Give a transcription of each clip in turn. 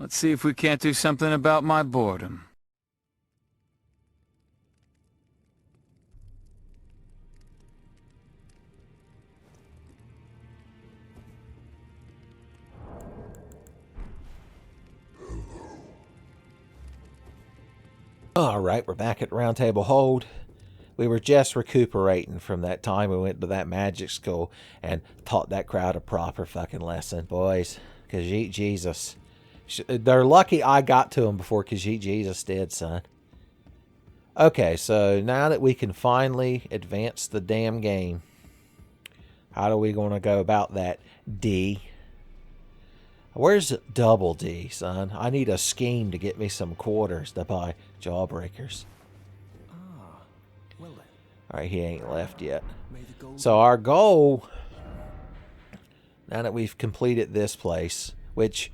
Let's see if we can't do something about my boredom. Alright, we're back at Round Table Hold. We were just recuperating from that time we went to that magic school and taught that crowd a proper fucking lesson, boys. Khajiit Jesus. They're lucky I got to them before Khajiit Jesus did, son. Okay, so now that we can finally advance the damn game, how are we going to go about that, D? Where's double D, son? I need a scheme to get me some quarters to buy jawbreakers. Well then. Alright, he ain't left yet. So our goal, now that we've completed this place, which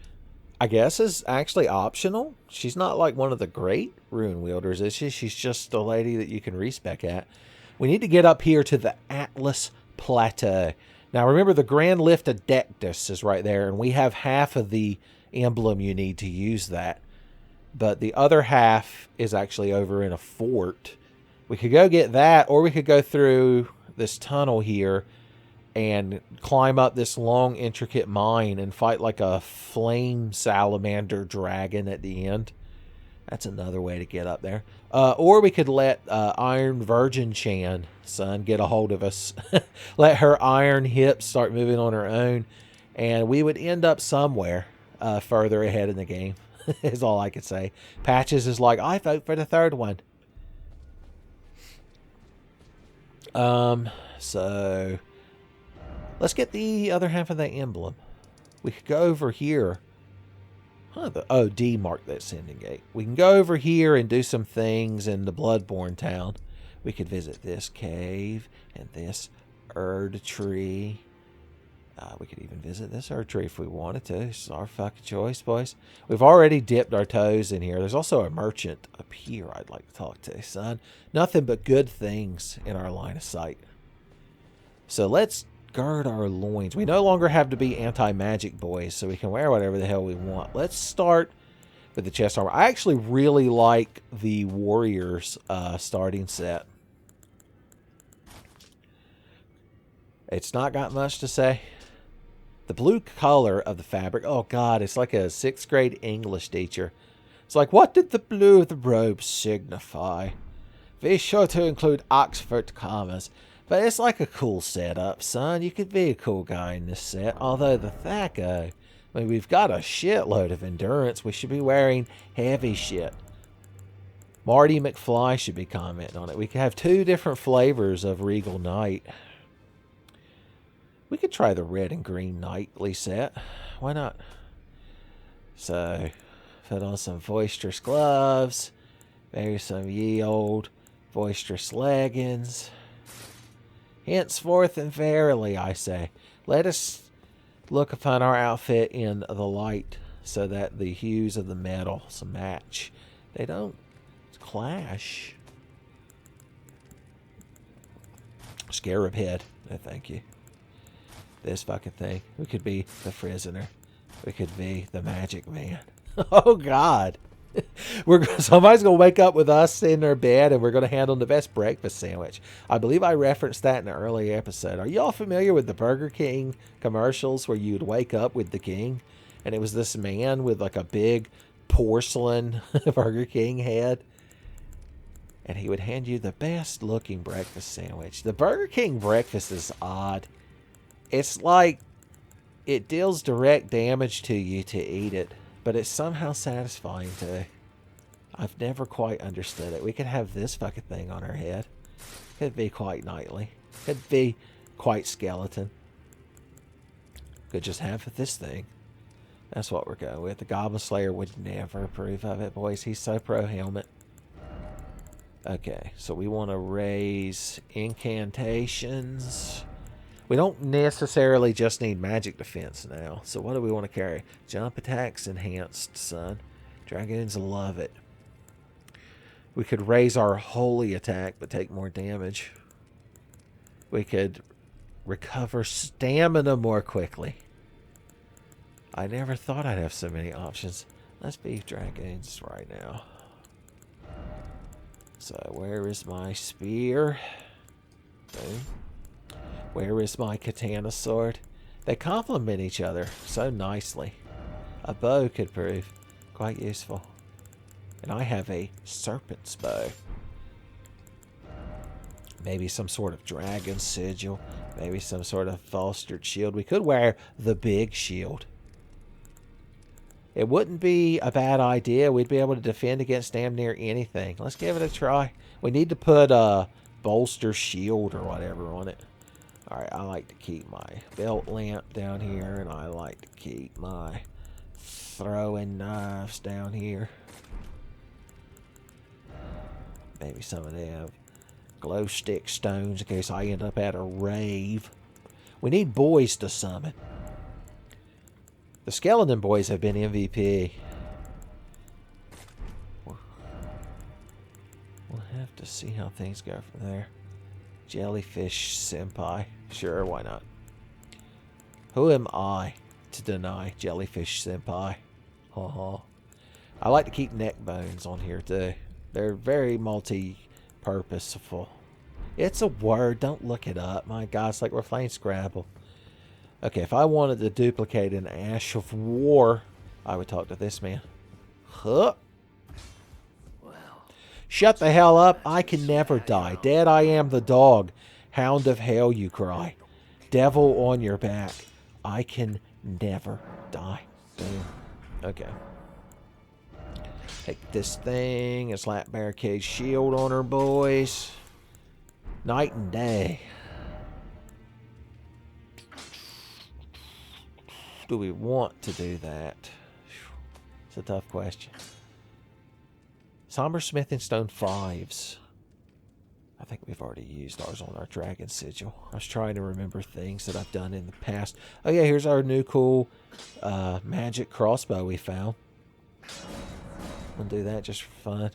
I guess is actually optional. She's not like one of the great rune wielders, is she? She's just a lady that you can respec at. We need to get up here to the Atlas Plateau. Now remember, the Grand Lift of Dectus is right there, and we have half of the emblem you need to use that. But the other half is actually over in a fort. We could go get that, or we could go through this tunnel here and climb up this long, intricate mine and fight like a flame salamander dragon at the end. That's another way to get up there. Or we could let Iron Virgin Chan, son, get a hold of us. Let her iron hips start moving on her own. And we would end up somewhere further ahead in the game, is all I could say. Patches is like, I vote for the third one. So let's get the other half of that emblem. We could go over here. Oh, D marked that sending gate. We can go over here and do some things in the Bloodborne town. We could visit this cave and this Erd tree. We could even visit this Erd tree if we wanted to. It's our fucking choice, boys. We've already dipped our toes in here. There's also a merchant up here I'd like to talk to, son. Nothing but good things in our line of sight. So let's gird our loins. We no longer have to be anti-magic boys, so we can wear whatever the hell we want. Let's start with the chest armor. I actually really like the Warriors starting set. It's not got much to say. The blue color of the fabric, oh god, it's like a 6th grade English teacher. It's like, what did the blue of the robe signify? Be sure to include Oxford commas. But it's like a cool setup, son. You could be a cool guy in this set. Although the Thaco, I mean, we've got a shitload of endurance. We should be wearing heavy shit. Marty McFly should be commenting on it. We could have 2 different flavors of Regal Knight. We could try the red and green Knightly set. Why not? So, put on some boisterous gloves. Maybe some ye old boisterous leggings. Henceforth and verily, I say, let us look upon our outfit in the light, so that the hues of the metals match. They don't clash. Scarab head. No, thank you. This fucking thing. We could be the prisoner. We could be the magic man. Oh, God. Somebody's going to wake up with us in their bed, and we're going to hand them the best breakfast sandwich. I believe I referenced that in an earlier episode. Are y'all familiar with the Burger King commercials where you'd wake up with the king, and it was this man with like a big porcelain Burger King head, and he would hand you the best looking breakfast sandwich. The Burger King breakfast is odd. It's like it deals direct damage to you to eat it, but it's somehow satisfying too. I've never quite understood it. We could have this fucking thing on our head. Could be quite knightly. Could be quite skeleton. Could just have this thing. That's what we're going with. The Goblin Slayer would never approve of it, boys. He's so pro helmet. Okay, so we want to raise incantations. We don't necessarily just need magic defense now. So what do we want to carry? Jump attacks enhanced, son. Dragoons love it. We could raise our holy attack, but take more damage. We could recover stamina more quickly. I never thought I'd have so many options. Let's be dragoons right now. So where is my spear? Boom. Where is my katana sword? They complement each other so nicely. A bow could prove quite useful. And I have a serpent's bow. Maybe some sort of dragon sigil. Maybe some sort of fostered shield. We could wear the big shield. It wouldn't be a bad idea. We'd be able to defend against damn near anything. Let's give it a try. We need to put a bolster shield or whatever on it. Alright, I like to keep my belt lamp down here. And I like to keep my throwing knives down here. Maybe some of them glow stick stones in case I end up at a rave. We need boys to summon. The skeleton boys have been MVP. We'll have to see how things go from there. Jellyfish senpai. Sure, why not? Who am I to deny Jellyfish senpai? I like to keep neck bones on here too. They're very multi-purposeful. It's a word. Don't look it up. My God, it's like we're playing Scrabble. Okay, if I wanted to duplicate an Ash of War, I would talk to this man. Huh? Shut the hell up. I can never die. Dead I am the dog. Hound of hell, you cry. Devil on your back. I can never die. Boom. Okay. Take this thing and slap barricade shield on her, boys. Night and day. Do we want to do that? It's a tough question. Somber Smithing Stone 5s. I think we've already used ours on our Dragon Sigil. I was trying to remember things that I've done in the past. Oh yeah, here's our new cool magic crossbow we found. I'll do that just for fun.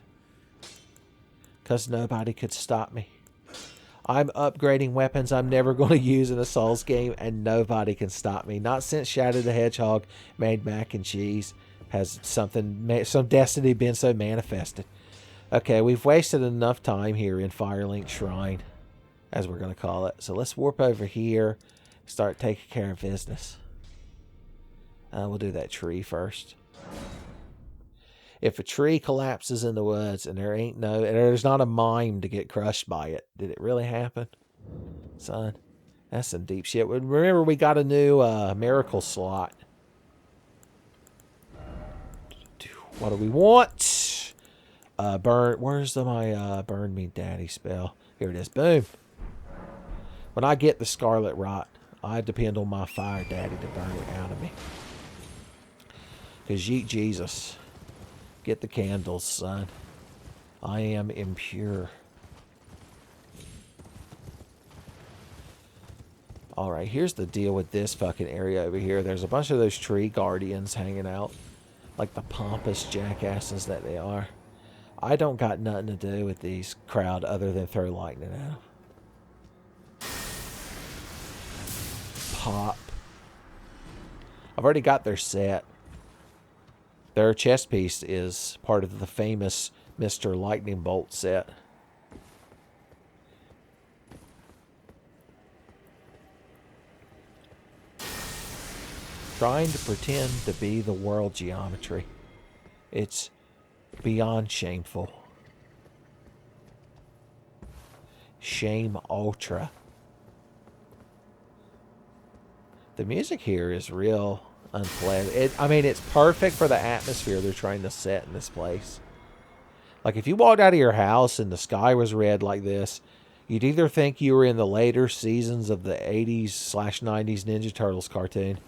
Because nobody could stop me. I'm upgrading weapons I'm never going to use in a Souls game, and nobody can stop me. Not since Shadow the Hedgehog made mac and cheese has some destiny been so manifested. Okay, we've wasted enough time here in Firelink Shrine, as we're going to call it. So let's warp over here, start taking care of business. We'll do that tree first. If a tree collapses in the woods and there's not a mime to get crushed by it, did it really happen? Son, that's some deep shit. Remember, we got a new miracle slot. What do we want? Where's my burn me daddy spell? Here it is. Boom. When I get the scarlet rot, I depend on my fire daddy to burn it out of me. Because yeet Jesus. Get the candles, son. I am impure. Alright, here's the deal with this fucking area over here. There's a bunch of those tree guardians hanging out. Like the pompous jackasses that they are. I don't got nothing to do with these crowd other than throw lightning at them. Pop. I've already got their set. Their chest piece is part of the famous Mr. Lightning Bolt set. Trying to pretend to be the world geometry. It's beyond shameful. Shame ultra. The music here is real unpleasant. I mean, it's perfect for the atmosphere they're trying to set in this place. Like, if you walked out of your house and the sky was red like this, you'd either think you were in the later seasons of the 80s/90s Ninja Turtles cartoon,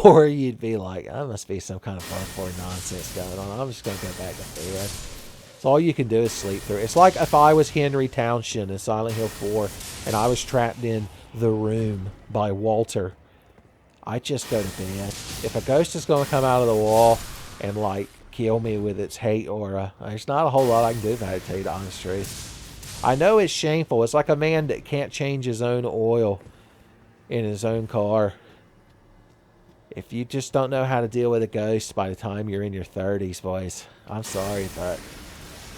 or you'd be like, that must be some kind of hardcore nonsense going on. I'm just going to go back to bed. So all you can do is sleep through it. It's like if I was Henry Townshend in Silent Hill 4 and I was trapped in The Room by Walter. I just go to bed. If a ghost is going to come out of the wall and, like, kill me with its hate aura, there's not a whole lot I can do about it, to tell you the honest truth. I know it's shameful. It's like a man that can't change his own oil in his own car. If you just don't know how to deal with a ghost by the time you're in your 30s, boys, I'm sorry, but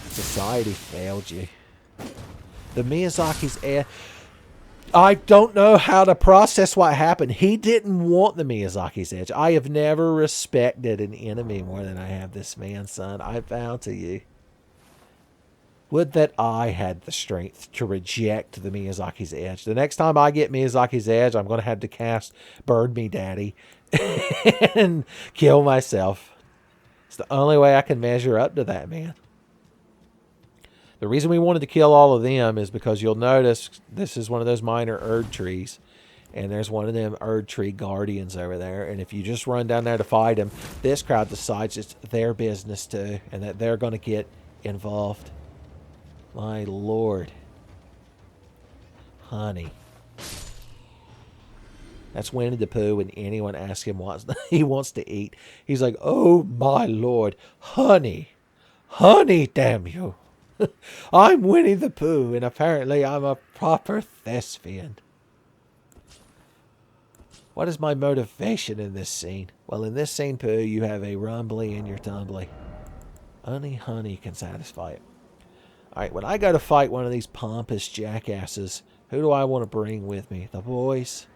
society failed you. The Miyazaki's I don't know how to process what happened. He didn't want the Miyazaki's edge. I have never respected an enemy more than I have this man, son. I vow to you. Would that I had the strength to reject the Miyazaki's edge. The next time I get Miyazaki's edge, I'm going to have to cast Bird Me Daddy and kill myself. It's the only way I can measure up to that, man. The reason we wanted to kill all of them is because you'll notice this is one of those minor Erd trees. And there's one of them Erd tree guardians over there. And if you just run down there to fight them, this crowd decides it's their business too. And that they're going to get involved. My lord. Honey. That's Winnie the Pooh when anyone asks him what he wants to eat. He's like, oh my lord. Honey. Honey, damn you. I'm Winnie the Pooh, and apparently I'm a proper thespian. What is my motivation in this scene? Well, in this scene, Pooh, you have a rumbly in your tumbly. Only honey can satisfy it. Alright, when I go to fight one of these pompous jackasses, who do I want to bring with me? The boys?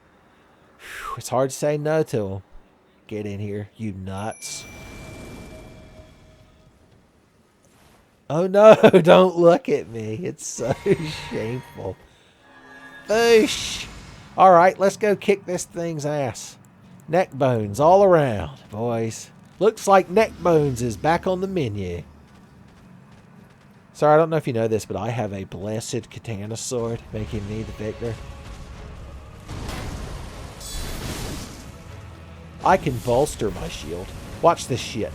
Whew, it's hard to say no to them. Get in here, you nuts. Oh no, don't look at me. It's so shameful. Boosh! Alright, let's go kick this thing's ass. Neck bones all around, boys. Looks like neck bones is back on the menu. Sorry, I don't know if you know this, but I have a blessed katana sword, making me the victor. I can bolster my shield. Watch this shit.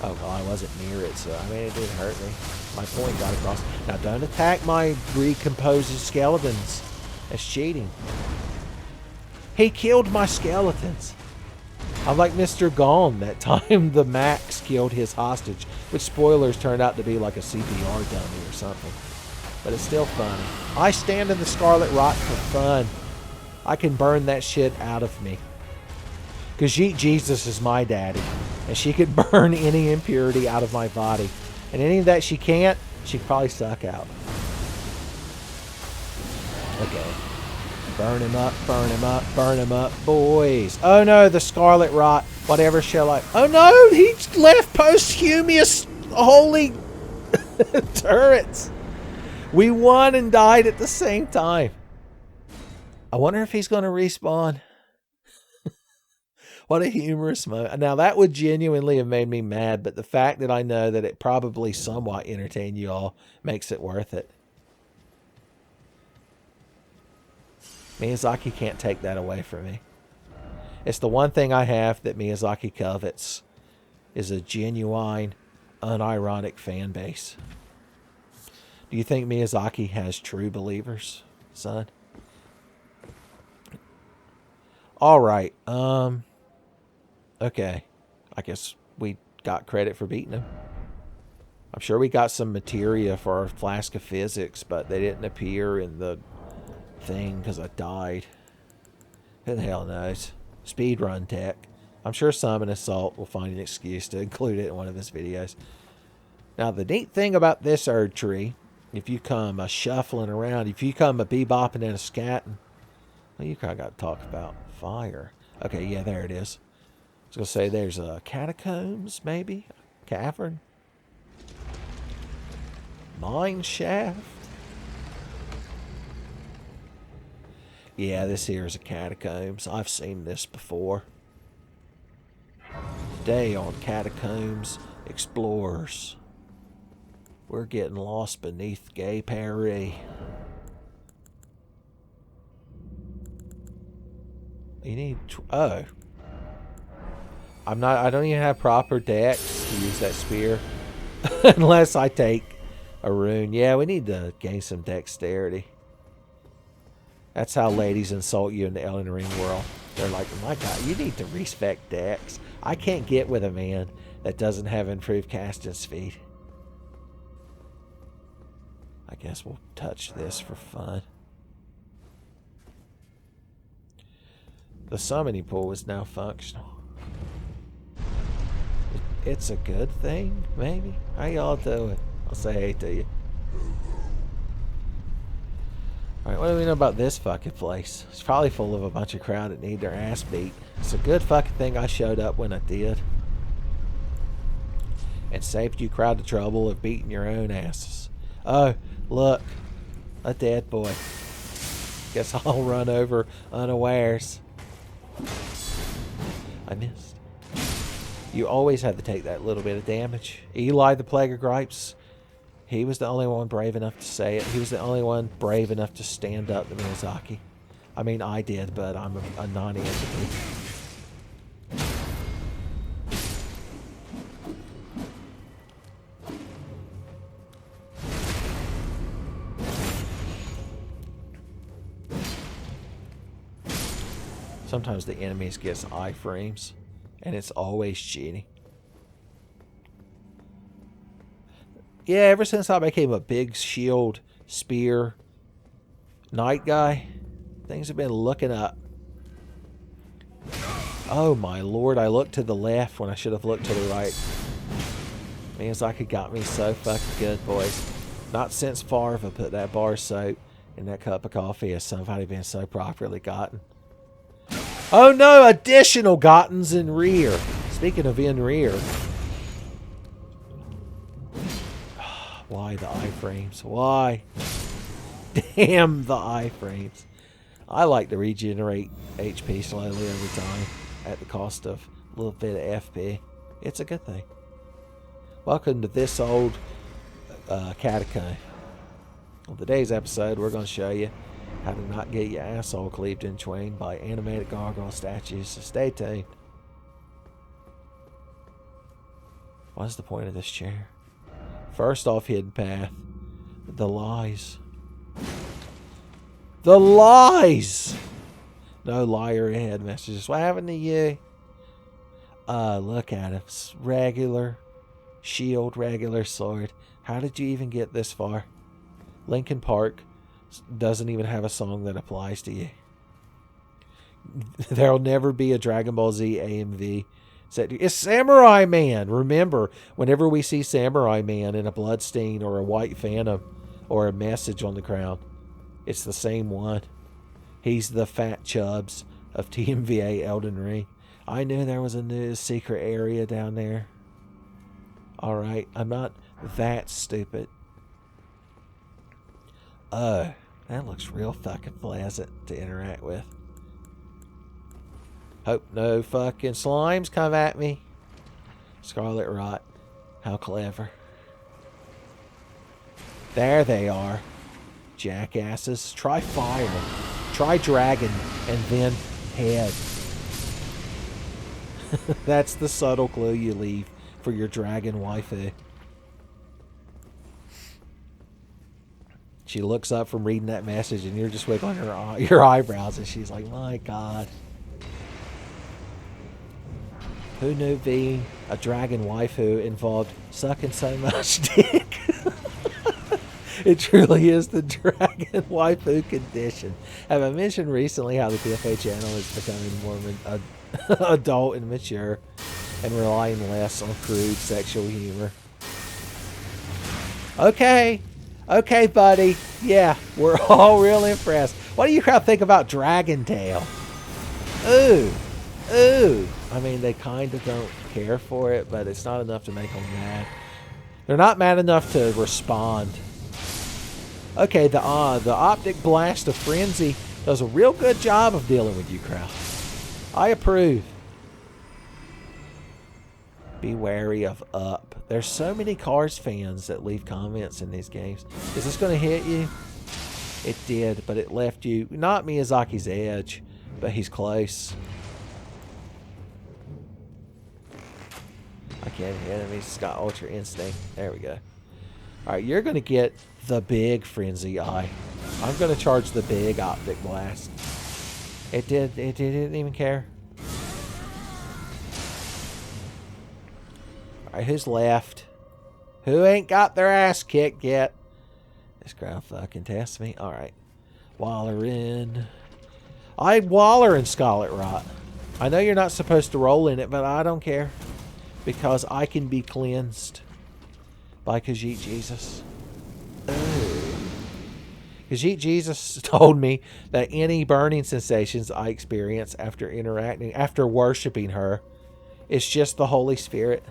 Oh, well, I wasn't near it, so, I mean, it didn't hurt me. My point got across. Now, don't attack my recomposed skeletons. That's cheating. He killed my skeletons. I'm like Mr. Gone that time the Max killed his hostage, which, spoilers, turned out to be like a CPR dummy or something. But it's still funny. I stand in the Scarlet Rot for fun. I can burn that shit out of me. Because Jesus is my daddy. And she could burn any impurity out of my body. And any that she can't, she could probably suck out. Okay. Burn him up, burn him up, burn him up, boys. Oh no, the Scarlet Rot. Whatever shall I... Oh no, he left posthumous holy turrets. We won and died at the same time. I wonder if he's going to respawn. What a humorous moment. Now, that would genuinely have made me mad, but the fact that I know that it probably somewhat entertained you all makes it worth it. Miyazaki can't take that away from me. It's the one thing I have that Miyazaki covets, is a genuine, unironic fan base. Do you think Miyazaki has true believers, son? All right. Okay. I guess we got credit for beating him. I'm sure we got some materia for our flask of physics, but they didn't appear in the thing because I died. Who the hell knows? Speedrun tech. I'm sure Summon Assault will find an excuse to include it in one of his videos. Now, the neat thing about this Erd tree, if you come shuffling around, if you come bebopping and a scatting, well, you kind of got to talk about fire. Okay, yeah, there it is. I was going to say there's a catacombs, maybe? Cavern? Mine shaft? Yeah, this here is a catacombs. I've seen this before. Today on Catacombs Explorers, we're getting lost beneath Gay Paris. You need... Oh. I don't even have proper dex to use that spear. Unless I take a rune. Yeah, we need to gain some dexterity. That's how ladies insult you in the Elden Ring world. They're like, my God, you need to respect dex. I can't get with a man that doesn't have improved casting speed. I guess we'll touch this for fun. The summoning pool is now functional. It's a good thing, maybe? How y'all doing? I'll say hey to you. Alright, what do we know about this fucking place? It's probably full of a bunch of crowd that need their ass beat. It's a good fucking thing I showed up when I did. And saved you crowd the trouble of beating your own asses. Oh, look. A dead boy. Guess I'll run over unawares. I missed. You always had to take that little bit of damage. Eli, the Plague of Gripes, he was the only one brave enough to say it. He was the only one brave enough to stand up to Miyazaki. I mean, I did, but I'm a non-entity. Sometimes the enemies get iframes, and it's always cheating. Yeah, ever since I became a big shield, spear, knight guy, things have been looking up. Oh my lord, I looked to the left when I should have looked to the right. Miyazaki got me so fucking good, boys. Not since Farva put that bar soap in that cup of coffee has somebody been so properly gotten. Oh no, additional gottens in rear. Speaking of in rear. Why the iframes? Why? Damn the iframes. I like to regenerate HP slowly over time at the cost of a little bit of FP. It's a good thing. Welcome to this old catacomb. On today's episode, we're going to show you how to not get your asshole cleaved in twain by animated gargoyle statues. So stay tuned. What's the point of this chair? First off, hidden path. The lies. The lies! No liar ahead messages. What happened to you? Look at him. Regular shield, regular sword. How did you even get this far? Linkin Park doesn't even have a song that applies to you. There'll never be a Dragon Ball Z AMV. It's Samurai Man. Remember, whenever we see Samurai Man in a Bloodstain or a White Phantom or a message on the crown, it's the same one. He's the fat chubs of TMVA Elden Ring. I knew there was a new secret area down there. Alright, I'm not that stupid. Oh, that looks real fucking pleasant to interact with. Hope no fucking slimes come at me. Scarlet Rot. How clever. There they are. Jackasses. Try fire. Try dragon. And then head. That's the subtle clue you leave for your dragon waifu. She looks up from reading that message and you're just wiggling your eyebrows and she's like, my God. Who knew being a dragon waifu involved sucking so much dick? It truly is the dragon waifu condition. Have I mentioned recently how the TFA channel is becoming more adult and mature and relying less on crude sexual humor? Okay. Okay, buddy. Yeah, we're all real impressed. What do you crowd think about Dragon Tail? Ooh. Ooh. I mean, they kind of don't care for it, but it's not enough to make them mad. They're not mad enough to respond. Okay, the Optic Blast of Frenzy does a real good job of dealing with you, crowd. I approve. Be wary of Up. There's so many Cars fans that leave comments in these games. Is this going to hit you? It did, but it left you, not Miyazaki's edge, but he's close. I can't hit him. He's got Ultra Instinct. There we go. Alright, you're going to get the big Frenzy Eye. I'm going to charge the big Optic Blast. It didn't even care. Alright, who's left? Who ain't got their ass kicked yet? This crowd fucking tests me. Alright. Wallerin. I waller in Scarlet Rot. I know you're not supposed to roll in it, but I don't care. Because I can be cleansed by Khajiit Jesus. Oh. Khajiit Jesus told me that any burning sensations I experience after worshiping her, it's just the Holy Spirit.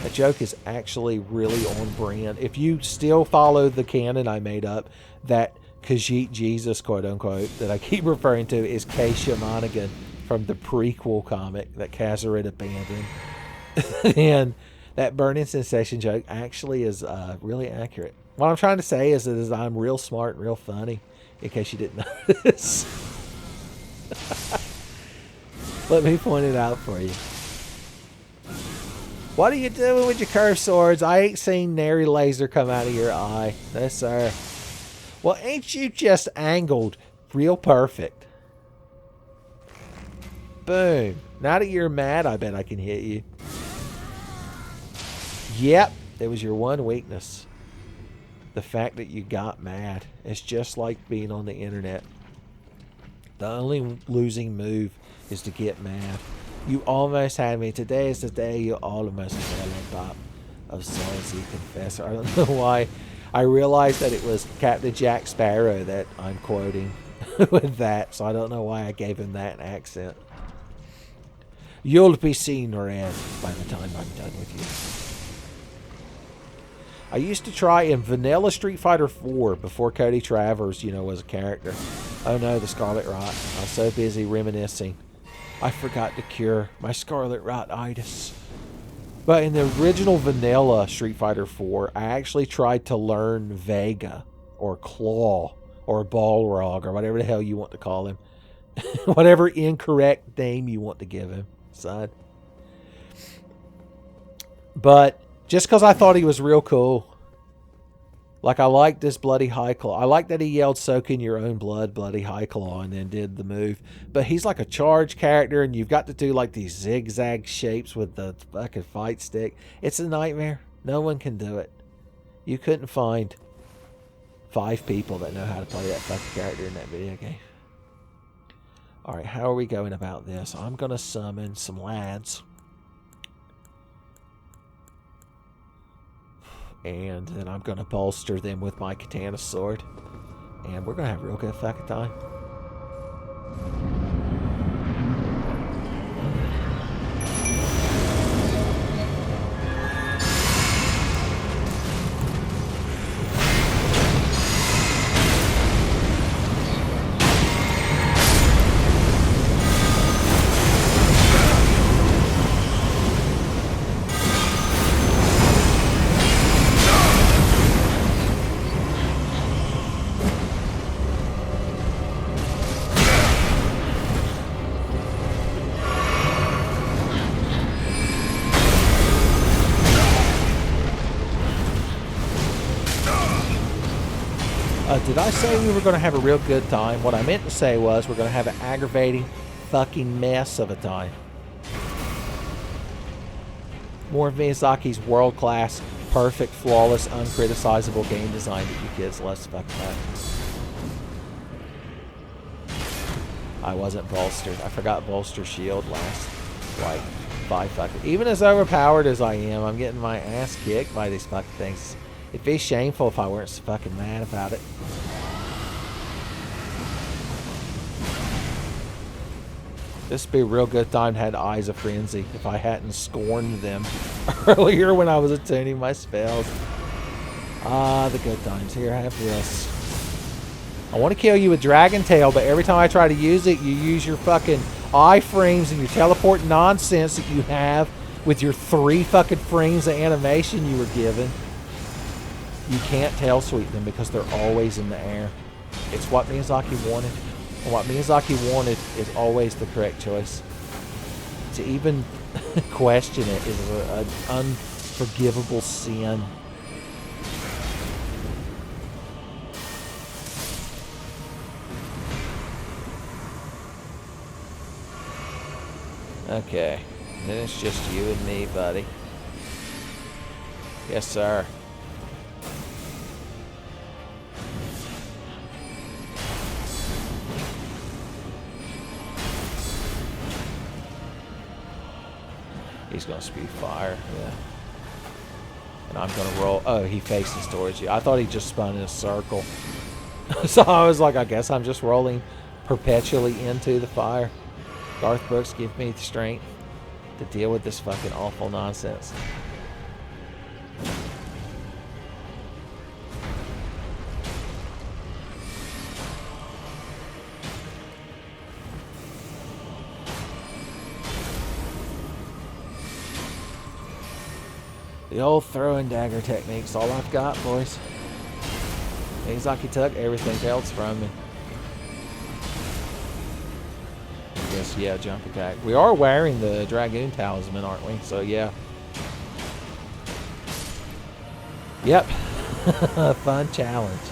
That joke is actually really on brand. If you still follow the canon I made up, that Khajiit Jesus, quote unquote, that I keep referring to is Keisha Monaghan from the prequel comic that Kazarit abandoned. And that burning sensation joke actually is really accurate. What I'm trying to say is that I'm real smart and real funny, in case you didn't notice. Let me point it out for you. What are you doing with your curved swords? I ain't seen nary laser come out of your eye. No, sir. Well, ain't you just angled real perfect? Boom. Now that you're mad, I bet I can hit you. Yep, it was your one weakness. The fact that you got mad. It's just like being on the internet. The only losing move is to get mad. You almost had me. Today is the day you almost fell on top of Salty Confessor. I don't know why. I realized that it was Captain Jack Sparrow that I'm quoting with that, so I don't know why I gave him that accent. You'll be seen red by the time I'm done with you. I used to try in vanilla Street Fighter 4 before Cody Travers, was a character. Oh no, the Scarlet Rot. I was so busy reminiscing. I forgot to cure my Scarlet Rot-itis. But in the original vanilla Street Fighter 4, I actually tried to learn Vega, or Claw, or Balrog, or whatever the hell you want to call him. Whatever incorrect name you want to give him, son. But just because I thought he was real cool. Like, I liked this Bloody High Claw. I like that he yelled, "Soak in your own blood, Bloody High Claw," and then did the move. But he's like a charge character, and you've got to do like these zigzag shapes with the fucking fight stick. It's a nightmare. No one can do it. You couldn't find 5 people that know how to play that fucking character in that video game. Alright, how are we going about this? I'm going to summon some lads. And then I'm going to bolster them with my katana sword. And we're going to have a real good fucking time. Did I say we were going to have a real good time? What I meant to say was we're going to have an aggravating fucking mess of a time. More of Miyazaki's world-class, perfect, flawless, uncriticizable game design that you kids love to fucking have. I wasn't bolstered. I forgot bolster shield last, like, 5 fucking... Even as overpowered as I am, I'm getting my ass kicked by these fucking things. It'd be shameful if I weren't so fucking mad about it. This would be a real good time to have Eyes of Frenzy if I hadn't scorned them earlier when I was attuning my spells. Ah, the good times. Here, have this. I want to kill you with Dragon Tail, but every time I try to use it, you use your fucking iframes and your teleport nonsense that you have with your 3 fucking frames of animation you were given. You can't tail sweep them because they're always in the air. It's what Miyazaki wanted. And what Miyazaki wanted is always the correct choice. To even question it is an unforgivable sin. Okay. Then it's just you and me, buddy. Yes, sir. He's going to spew fire, yeah. And I'm going to roll. Oh, he faces towards you. I thought he just spun in a circle. So I was like, I guess I'm just rolling perpetually into the fire. Garth Brooks, give me the strength to deal with this fucking awful nonsense. The old throwing dagger technique's all I've got, boys. Seems like he took everything else from me. I guess, yeah, jump attack. We are wearing the Dragoon Talisman, aren't we? So, yeah. Yep. Fun challenge.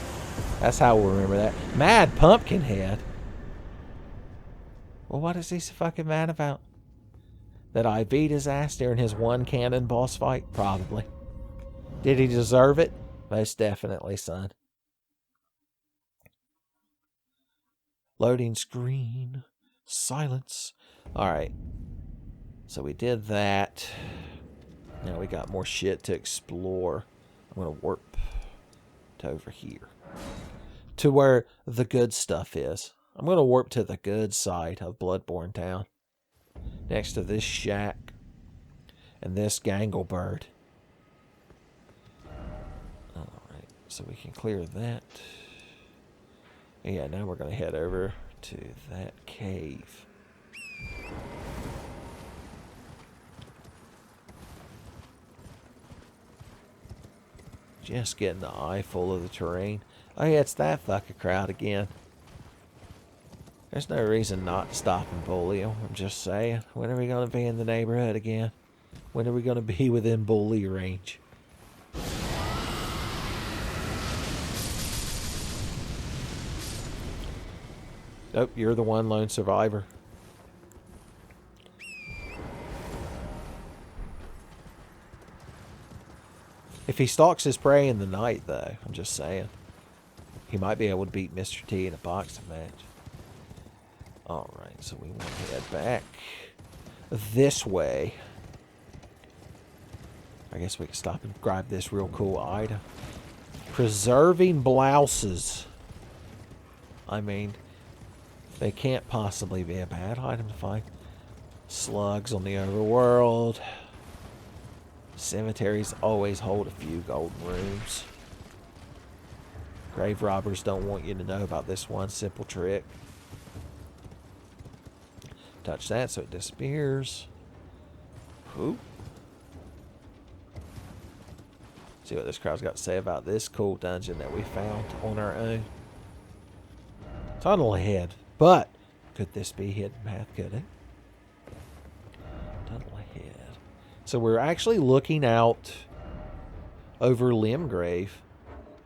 That's how we'll remember that. Mad Pumpkinhead. Well, what is he so fucking mad about? That I beat his ass during his one cannon boss fight? Probably. Did he deserve it? Most definitely, son. Loading screen. Silence. Alright. So we did that. Now we got more shit to explore. I'm going to warp to over here. To where the good stuff is. I'm going to warp to the good side of Bloodborne Town. Next to this shack. And this Ganglebird. Alright. So we can clear that. Yeah, now we're going to head over to that cave. Just getting the eye full of the terrain. Oh yeah, it's that fucking crowd again. There's no reason not to stop and bully them. I'm just saying. When are we going to be in the neighborhood again? When are we going to be within bully range? Nope, you're the one lone survivor. If he stalks his prey in the night, though, I'm just saying. He might be able to beat Mr. T in a boxing match. Alright, so we want to head back this way. I guess we can stop and grab this real cool item. Preserving blouses. I mean, they can't possibly be a bad item to find. Slugs on the overworld. Cemeteries always hold a few golden rooms. Grave robbers don't want you to know about this one simple trick. Touch that so it disappears. Ooh. See what this crowd's got to say about this cool dungeon that we found on our own. Tunnel ahead. But, could this be hidden path? Could it? Tunnel ahead. So we're actually looking out over Limgrave.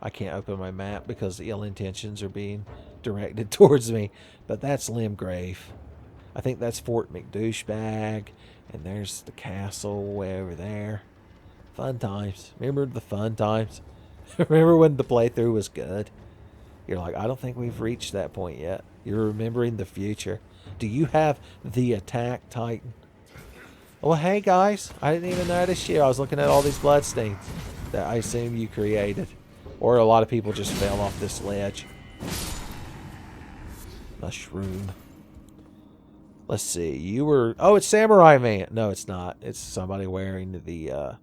I can't open my map because the ill intentions are being directed towards me. But that's Limgrave. I think that's Fort McDouchebag. And there's the castle way over there. Fun times. Remember the fun times? Remember when the playthrough was good? You're like, I don't think we've reached that point yet. You're remembering the future. Do you have the Attack Titan? Well, hey guys. I didn't even notice you. I was looking at all these bloodstains that I assume you created. Or a lot of people just fell off this ledge. Mushroom. Let's see. You were... Oh, it's Samurai Man. No, it's not. It's somebody wearing the...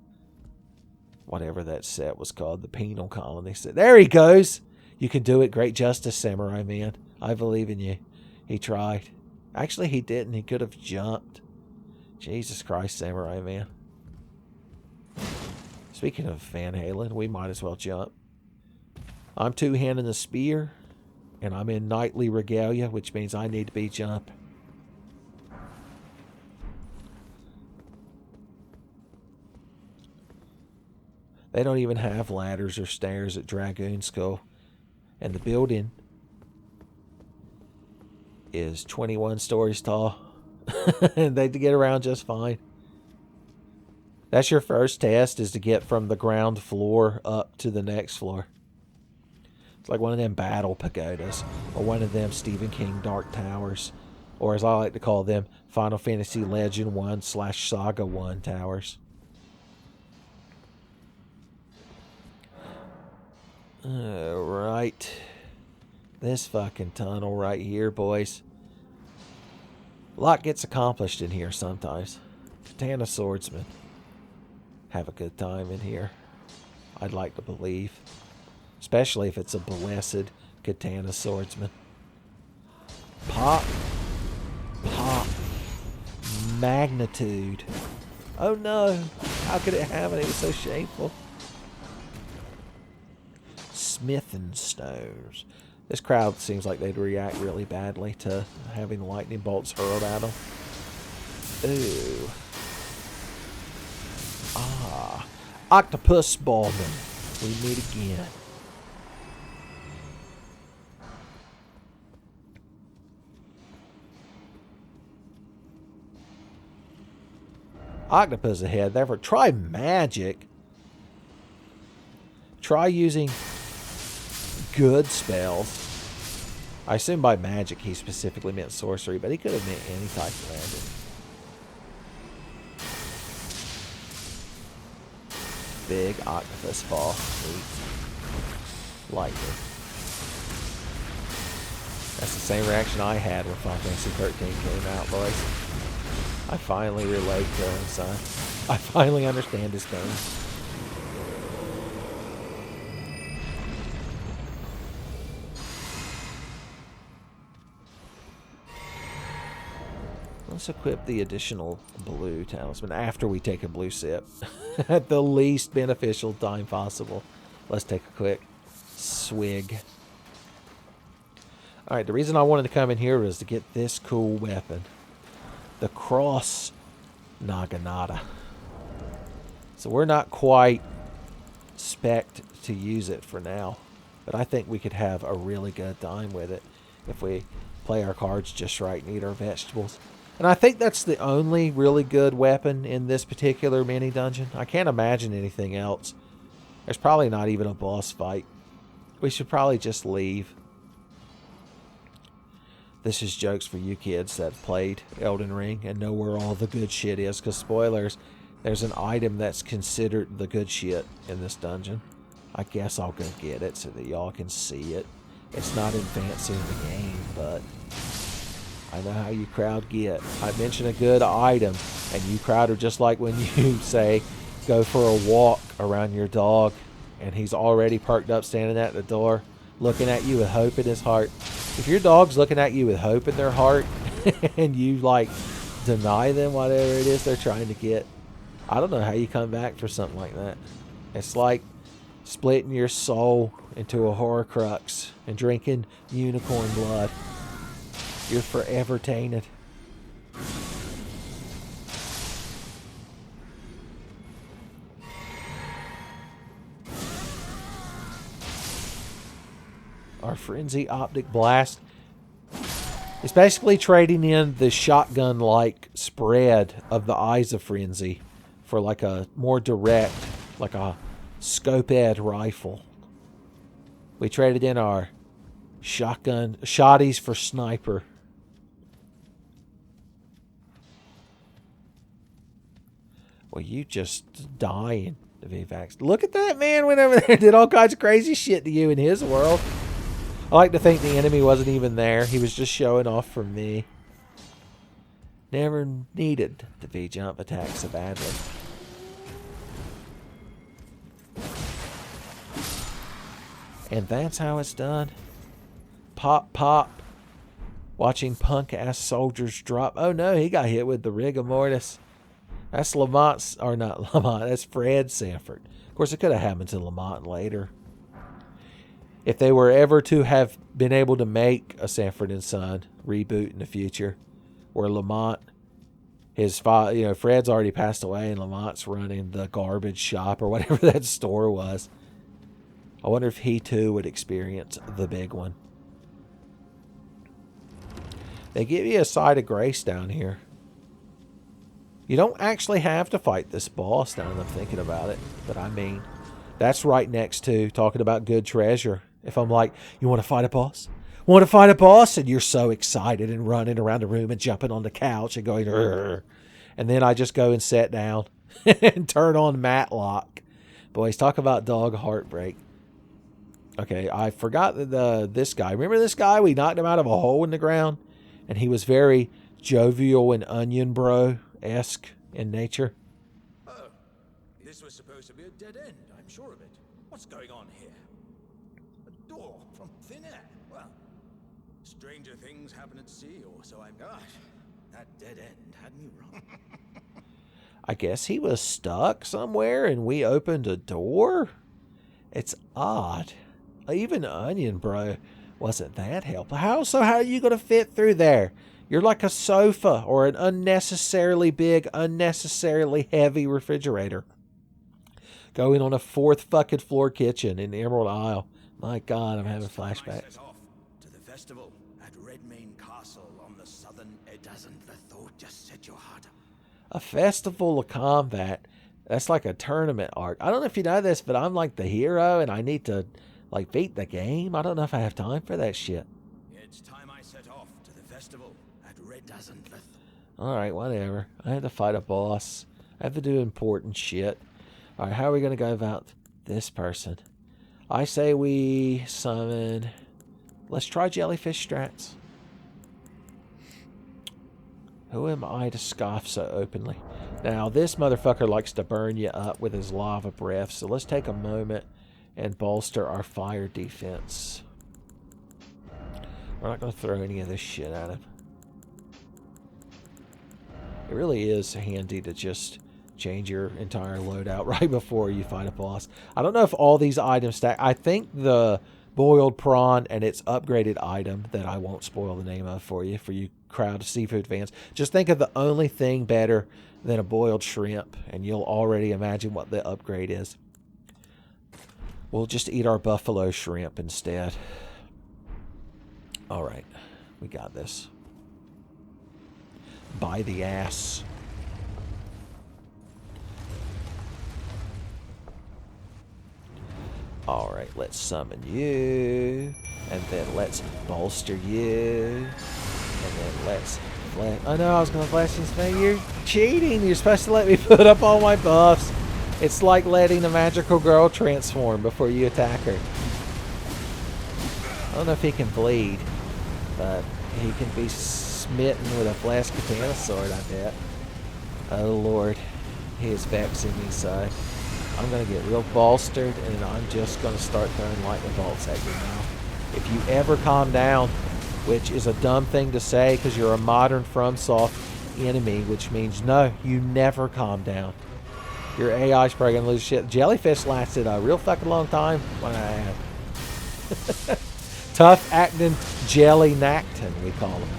whatever that set was called. The Penal Colony set. There he goes! You can do it. Great justice, Samurai Man. I believe in you. He tried. Actually, he didn't. He could have jumped. Jesus Christ, Samurai Man. Speaking of Van Halen, we might as well jump. I'm two-handing the spear, and I'm in knightly regalia, which means I need to be jumping. They don't even have ladders or stairs at Dragoon School. And the building is 21 stories tall. And they get around just fine. That's your first test, is to get from the ground floor up to the next floor. It's like one of them battle pagodas. Or one of them Stephen King Dark Towers. Or as I like to call them, Final Fantasy Legend 1 / Saga 1 towers. Alright. This fucking tunnel right here, boys. A lot gets accomplished in here sometimes. Katana swordsmen have a good time in here. I'd like to believe. Especially if it's a blessed katana swordsman. Pop. Pop. Magnitude. Oh no. How could it happen? It was so shameful. Smithing stones. This crowd seems like they'd react really badly to having lightning bolts hurled at them. Ooh. Ah. Octopus Ballman. We meet again. Octopus ahead. Therefore, try magic. Try using good spells. I assume by magic he specifically meant sorcery, but he could have meant any type of magic. Big octopus fall. Sweet. Lightning. That's the same reaction I had when Final Fantasy 13 came out, boys. I finally relate to him, son. I finally understand his pain. Let's equip the additional blue talisman after we take a blue sip. At the least beneficial time possible. Let's take a quick swig. Alright, the reason I wanted to come in here was to get this cool weapon. The Cross Naginata. So we're not quite spec'd to use it for now. But I think we could have a really good time with it if we play our cards just right and eat our vegetables. And I think that's the only really good weapon in this particular mini dungeon. I can't imagine anything else. There's probably not even a boss fight. We should probably just leave. This is jokes for you kids that played Elden Ring and know where all the good shit is. Because spoilers, there's an item that's considered the good shit in this dungeon. I guess I'll go get it so that y'all can see it. It's not advancing the game, but I know how you crowd get. I mention a good item, and you crowd are just like when you say, go for a walk around your dog, and he's already perked up standing at the door, looking at you with hope in his heart. If your dog's looking at you with hope in their heart, and you, like, deny them whatever it is they're trying to get, I don't know how you come back for something like that. It's like splitting your soul into a Horcrux and drinking unicorn blood. You're forever tainted. Our Frenzy Optic Blast is basically trading in the shotgun-like spread of the Eyes of Frenzy for like a more direct, like a scope-ed rifle. We traded in our shotgun shotties for sniper. Well, you just dying to be vaxxed. Look at that man went over there and did all kinds of crazy shit to you in his world. I like to think the enemy wasn't even there. He was just showing off for me. Never needed to be jump attacked so badly. And that's how it's done. Pop, pop. Watching punk-ass soldiers drop. Oh no, he got hit with the rigor mortis. That's Lamont's, or not Lamont, that's Fred Sanford. Of course, it could have happened to Lamont later. If they were ever to have been able to make a Sanford and Son reboot in the future, where Lamont, his father, you know, Fred's already passed away and Lamont's running the garbage shop or whatever that store was. I wonder if he too would experience the big one. They give you a side of grace down here. You don't actually have to fight this boss now that I'm thinking about it. But I mean, that's right next to talking about good treasure. If I'm like, you want to fight a boss? Want to fight a boss? And you're so excited and running around the room and jumping on the couch and going, "Rrr." And then I just go and sit down and turn on Matlock. Boys, talk about dog heartbreak. Okay, I forgot this guy. Remember this guy? We knocked him out of a hole in the ground, and he was very jovial and Onion Bro-esque in nature. Oh, this was supposed to be a dead end, I'm sure of it. What's going on here? A door from thin air. Well, stranger things happen at sea, or so I'm... Gosh, that dead end had me wrong. I guess he was stuck somewhere, and we opened a door? It's odd. Even Onion Bro wasn't that helpful. How are you going to fit through there? You're like a sofa or an unnecessarily big, unnecessarily heavy refrigerator. Going on a 4th fucking floor kitchen in the Emerald Isle. My God, I'm having flashbacks. Set off to the festival at Redmane Castle on the southern edge. Doesn't the thought just set your heart up? A festival of combat. That's like a tournament arc. I don't know if you know this, but I'm like the hero and I need to like beat the game. I don't know if I have time for that shit. It's time I set off to the festival at Red Doesn't the Alright, whatever. I have to fight a boss. I have to do important shit. Alright, how are we going to go about this person? I say we summon... Let's try Jellyfish Strats. Who am I to scoff so openly? Now, this motherfucker likes to burn you up with his lava breath, so let's take a moment and bolster our fire defense. We're not going to throw any of this shit at him. It really is handy to just change your entire loadout right before you fight a boss. I don't know if all these items stack. I think the boiled prawn and its upgraded item that I won't spoil the name of for you crowd of seafood fans. Just think of the only thing better than a boiled shrimp, and you'll already imagine what the upgrade is. We'll just eat our buffalo shrimp instead. Alright, we got this. By the ass. Alright, let's summon you. And then let's bolster you. And then let's... Oh no, I was going to flash his face. You're cheating. You're supposed to let me put up all my buffs. It's like letting the magical girl transform before you attack her. I don't know if he can bleed, but he can be smitten with a flash katana sword, I bet. Oh lord, he is vexing me so. I'm going to get real bolstered, and I'm just going to start throwing lightning bolts at your mouth. If you ever calm down, which is a dumb thing to say because you're a modern FromSoft enemy, which means no, you never calm down. Your AI's probably going to lose shit. Jellyfish lasted a real fucking long time when I had. Tough acting Jelly Nacton, we call him.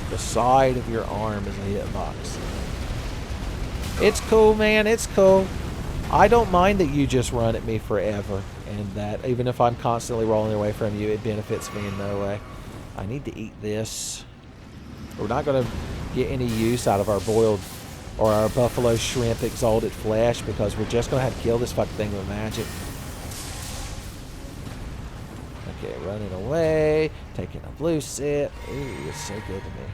The side of your arm is a hitbox. It's cool, man. It's cool. I don't mind that you just run at me forever, and that even if I'm constantly rolling away from you, it benefits me in no way. I need to eat this. We're not going to get any use out of our boiled or our buffalo shrimp exalted flesh because we're just going to have to kill this fucking thing with magic. Okay, running away, taking a blue sip. Ooh, it's so good to me.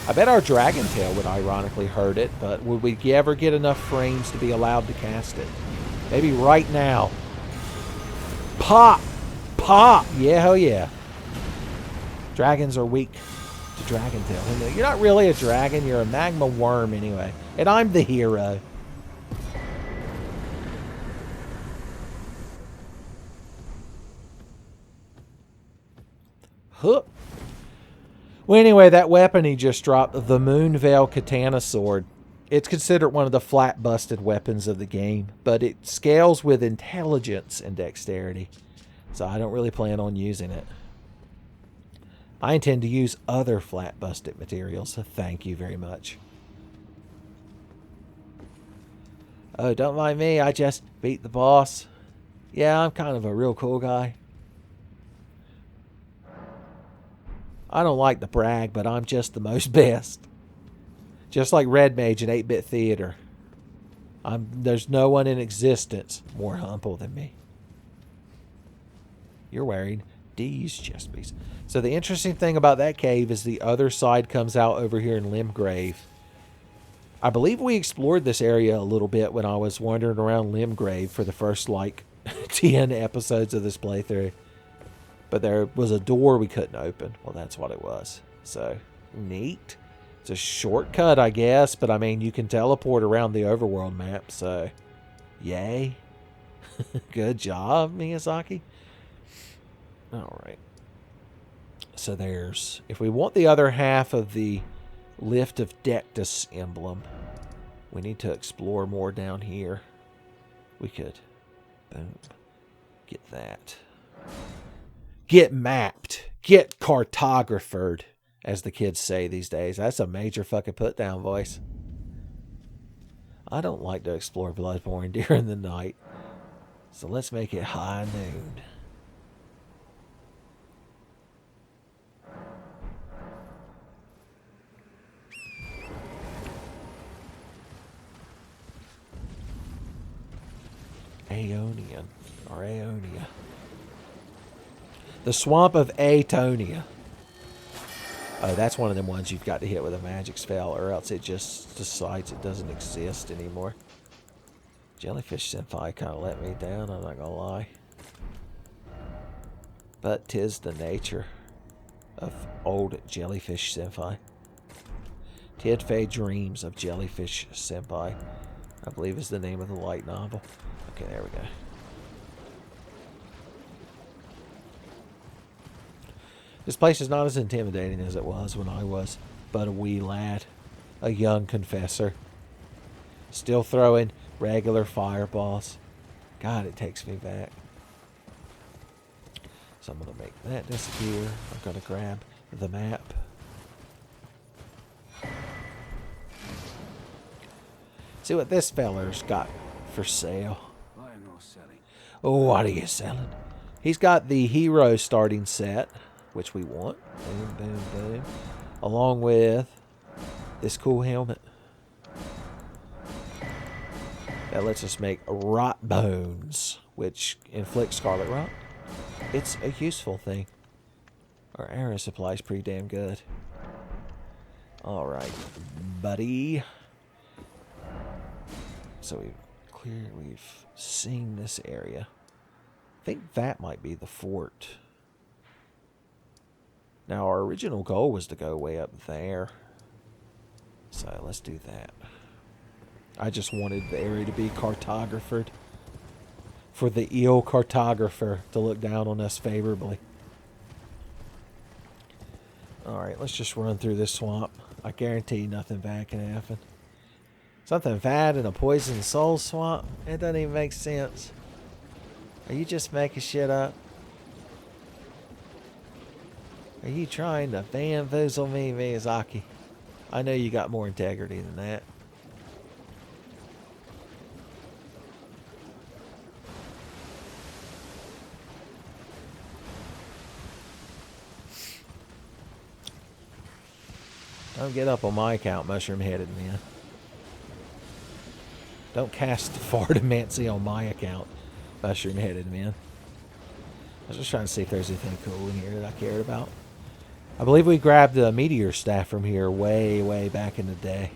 I bet our Dragon Tail would ironically hurt it, but would we ever get enough frames to be allowed to cast it? Maybe right now. Pop! Pop! Yeah, hell yeah. Dragons are weak to Dragon Tail. You're not really a dragon, you're a magma worm anyway. And I'm the hero. Huh. Well, anyway, that weapon he just dropped, the Moonveil Katana Sword, it's considered one of the flat-busted weapons of the game, but it scales with intelligence and dexterity, so I don't really plan on using it. I intend to use other flat-busted materials, so thank you very much. Oh, don't mind me, I just beat the boss. Yeah, I'm kind of a real cool guy. I don't like to brag, but I'm just the most best. Just like Red Mage in 8-Bit Theater. There's no one in existence more humble than me. You're wearing D's chest piece. So the interesting thing about that cave is the other side comes out over here in Limgrave. I believe we explored this area a little bit when I was wandering around Limgrave for the first, like, 10 episodes of this playthrough. But there was a door we couldn't open. Well, that's what it was. So, neat. It's a shortcut, I guess. But, I mean, you can teleport around the overworld map. So, yay. Good job, Miyazaki. Alright. So, there's... If we want the other half of the Lift of Dectus emblem, we need to explore more down here. We could... Boom. Get that. Get mapped. Get cartographered, as the kids say these days. That's a major fucking put down voice. I don't like to explore Bloodborne during the night. So let's make it high noon. Aeonian. Or Aeonia. The Swamp of Aetonia. Oh, that's one of them ones you've got to hit with a magic spell, or else it just decides it doesn't exist anymore. Jellyfish Senpai kind of let me down, I'm not gonna lie. But 'tis the nature of old Jellyfish Senpai. Tenfey Dreams of Jellyfish Senpai, I believe is the name of the light novel. Okay, there we go. This place is not as intimidating as it was when I was but a wee lad, a young confessor. Still throwing regular fireballs. God, it takes me back. So I'm going to make that disappear. I'm going to grab the map. See what this feller's got for sale. Oh, what are you selling? He's got the hero starting set, which we want. Boom, boom, boom. Along with this cool helmet. That lets us make rot bones, which inflicts scarlet rot. It's a useful thing. Our arrow supply is pretty damn good. Alright, buddy. So we've seen this area. I think that might be the fort. Now, our original goal was to go way up there. So, let's do that. I just wanted the area to be cartographed. For the eel cartographer to look down on us favorably. Alright, let's just run through this swamp. I guarantee nothing bad can happen. Something bad in a poison soul swamp? It doesn't even make sense. Are you just making shit up? Are you trying to bamboozle me, Miyazaki? I know you got more integrity than that. Don't get up on my account, mushroom-headed man. Don't cast fardamancy on my account, mushroom-headed man. I was just trying to see if there's anything cool in here that I cared about. I believe we grabbed the meteor staff from here way, way back in the day.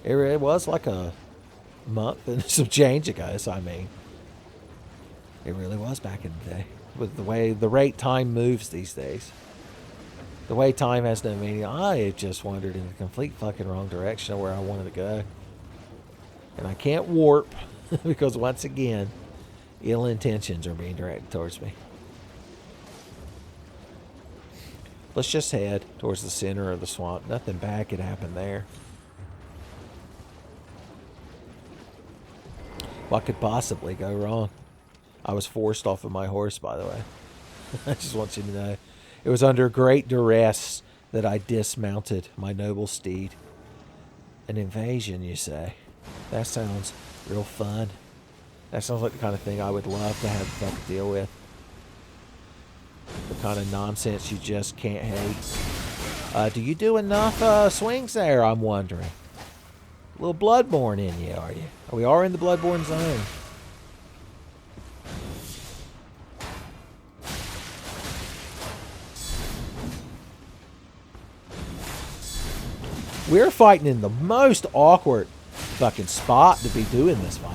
It was like a month and some change ago, so I mean. It really was back in the day. With the rate time moves these days. The way time has no meaning. I just wandered in the complete fucking wrong direction of where I wanted to go. And I can't warp because once again, ill intentions are being directed towards me. Let's just head towards the center of the swamp. Nothing bad could happen there. What could possibly go wrong? I was forced off of my horse, by the way. I just want you to know. It was under great duress that I dismounted my noble steed. An invasion, you say? That sounds real fun. That sounds like the kind of thing I would love to have to deal with. The kind of nonsense you just can't hate. Do you do enough swings there, I'm wondering? A little Bloodborne in you, are you? We are in the Bloodborne zone. We're fighting in the most awkward fucking spot to be doing this, by the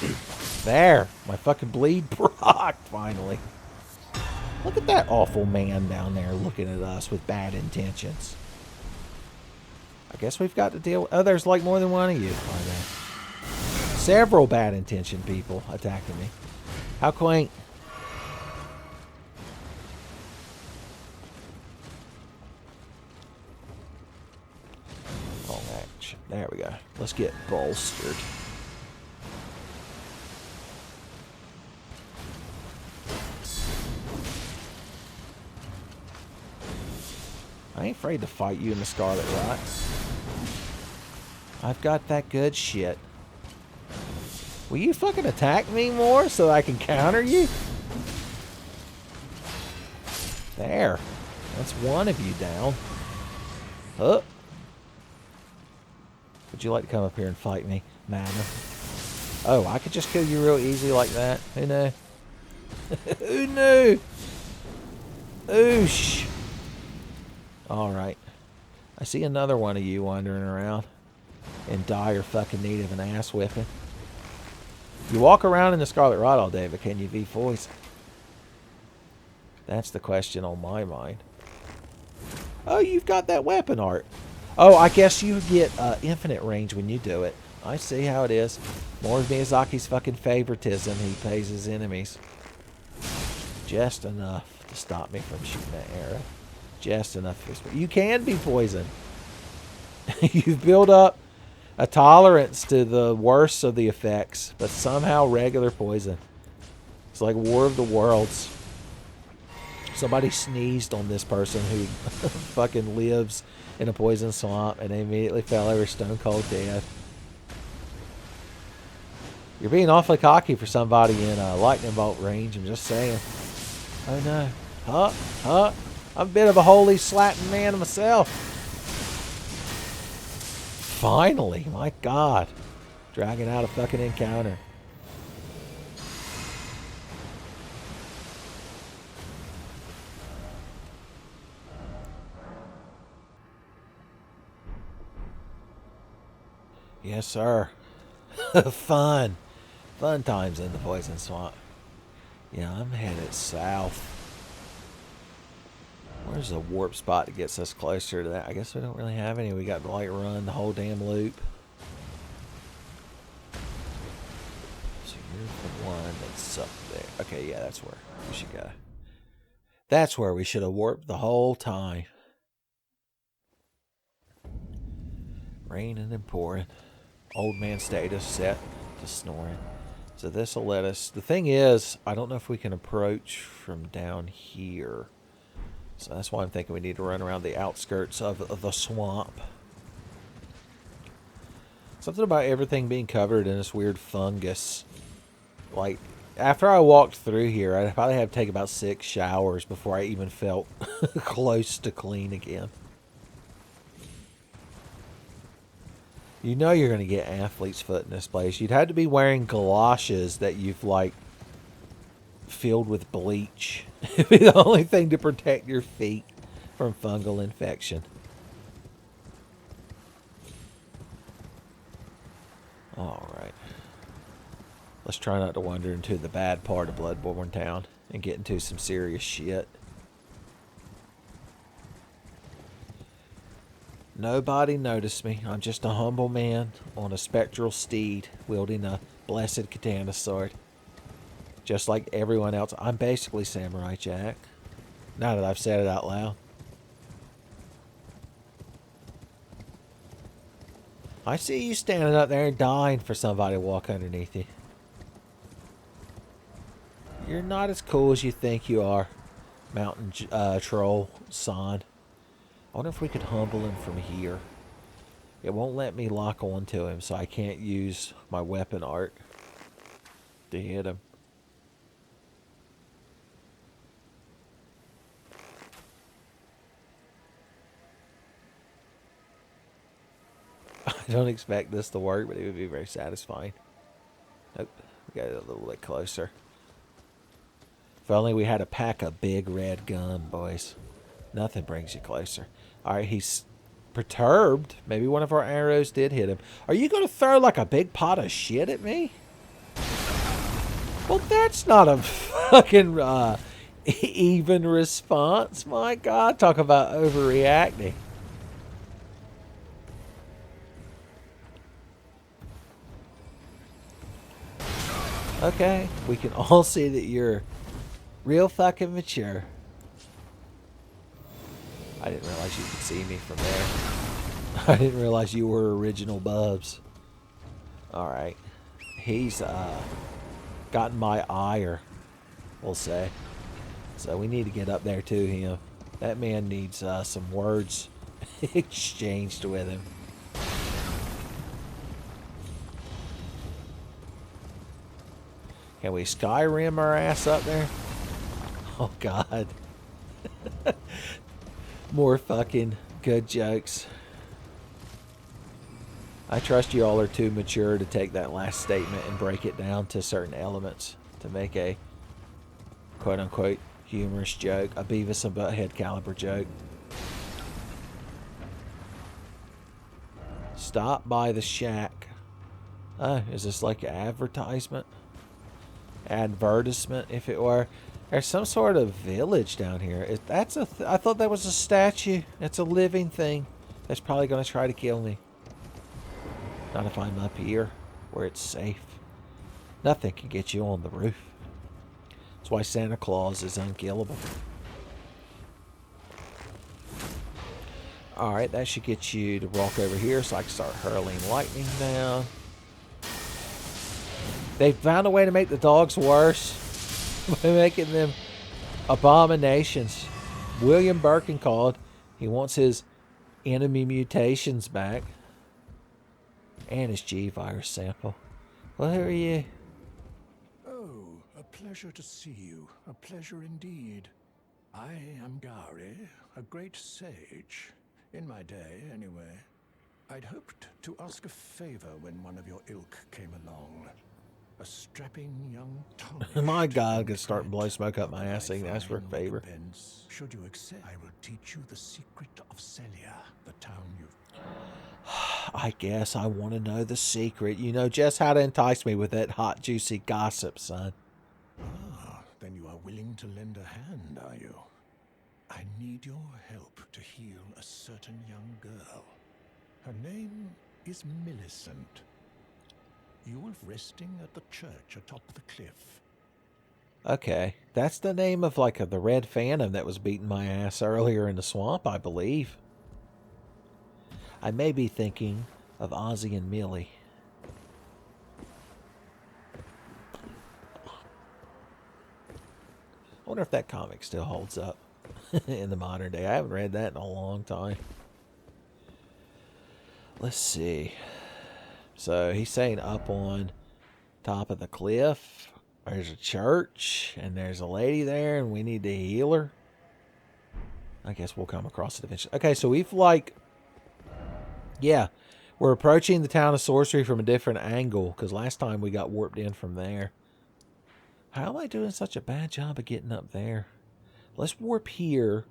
way. There. My fucking bleed procced, finally. Look at that awful man down there looking at us with bad intentions. I guess we've got to deal with... Oh, there's like more than one of you. Several bad intentioned people attacking me. How quaint. Wrong action. There we go. Let's get bolstered. I ain't afraid to fight you in the Scarlet Rot. I've got that good shit. Will you fucking attack me more so I can counter you? There. That's one of you down. Huh. Would you like to come up here and fight me, madam? Oh, I could just kill you real easy like that. Who knew? Who knew? Oosh. Alright. I see another one of you wandering around in dire fucking need of an ass whipping. You walk around in the Scarlet Rot all day, but can you be poison? That's the question on my mind. Oh, you've got that weapon art. Oh, I guess you get infinite range when you do it. I see how it is. More of Miyazaki's fucking favoritism he pays his enemies. Just enough to stop me from shooting that arrow. Just enough. You can be poisoned. You've built up a tolerance to the worst of the effects, but somehow regular poison. It's like War of the Worlds. Somebody sneezed on this person who fucking lives in a poison swamp, and they immediately fell over stone cold dead. You're being awfully cocky for somebody in lightning bolt range, I'm just saying. Oh no. Huh? I'm a bit of a holy slapping man myself. Finally, my God. Dragging out a fucking encounter. Yes, sir. Fun. Fun times in the poison swamp. Yeah, I'm headed south. Where's the warp spot that gets us closer to that? I guess we don't really have any. We got to like run the whole damn loop. So you're the one that's up there. Okay, yeah, that's where we should go. That's where we should have warped the whole time. Raining and pouring. Old man status set to snoring. So this will let us... The thing is, I don't know if we can approach from down here. So that's why I'm thinking we need to run around the outskirts of the swamp. Something about everything being covered in this weird fungus. Like, after I walked through here, I'd probably have to take about 6 showers before I even felt close to clean again. You know you're going to get athlete's foot in this place. You'd have to be wearing galoshes that you've, like, filled with bleach. It'd be the only thing to protect your feet from fungal infection. Alright. Let's try not to wander into the bad part of Bloodborne Town and get into some serious shit. Nobody noticed me. I'm just a humble man on a spectral steed wielding a blessed katana sword. Just like everyone else. I'm basically Samurai Jack. Now that I've said it out loud. I see you standing up there and dying for somebody to walk underneath you. You're not as cool as you think you are, mountain troll son. I wonder if we could humble him from here. It won't let me lock onto him, so I can't use my weapon art to hit him. I don't expect this to work, but it would be very satisfying. Nope. We got it a little bit closer. If only we had a pack of big red gum, boys. Nothing brings you closer. Alright, he's perturbed. Maybe one of our arrows did hit him. Are you going to throw like a big pot of shit at me? Well, that's not a fucking even response. My God, talk about overreacting. Okay, we can all see that you're real fucking mature. I didn't realize you could see me from there. I didn't realize you were original Bubs. Alright. He's gotten my ire, we'll say. So we need to get up there to him. That man needs some words exchanged with him. Can we Skyrim our ass up there? Oh, God. More fucking good jokes. I trust you all are too mature to take that last statement and break it down to certain elements to make a quote-unquote humorous joke, a Beavis and Butthead caliber joke. Stop by the shack. Oh, is this like an advertisement? Advertisement, if it were. There's some sort of village down here. I thought that was a statue. It's a living thing. That's probably going to try to kill me. Not if I'm up here, where it's safe. Nothing can get you on the roof. That's why Santa Claus is unkillable. Alright, that should get you to walk over here so I can start hurling lightning down. They found a way to make the dogs worse by making them abominations. William Birkin called. He wants his enemy mutations back. And his G-virus sample. Well, who are you? Oh, a pleasure to see you. A pleasure indeed. I am Gary, a great sage. In my day, anyway. I'd hoped to ask a favor when one of your ilk came along. A strapping young Tommy. My God, gonna start blowing smoke up my ass saying ask for a favor. Should you accept, I will teach you the secret of Celia, the town you've... I guess I want to know the secret. You know just how to entice me with that hot, juicy gossip, son. Ah, then you are willing to lend a hand, are you? I need your help to heal a certain young girl. Her name is Millicent. You are resting at the church atop the cliff. Okay, that's the name of like the Red Phantom that was beating my ass earlier in the swamp, I believe. I may be thinking of Ozzy and Millie. I wonder if that comic still holds up in the modern day. I haven't read that in a long time. Let's see. So he's saying up on top of the cliff, there's a church, and there's a lady there, and we need to heal her. I guess we'll come across it eventually. Okay, so we've like... Yeah, we're approaching the town of Sorcery from a different angle, because last time we got warped in from there. How am I doing such a bad job of getting up there? Let's warp here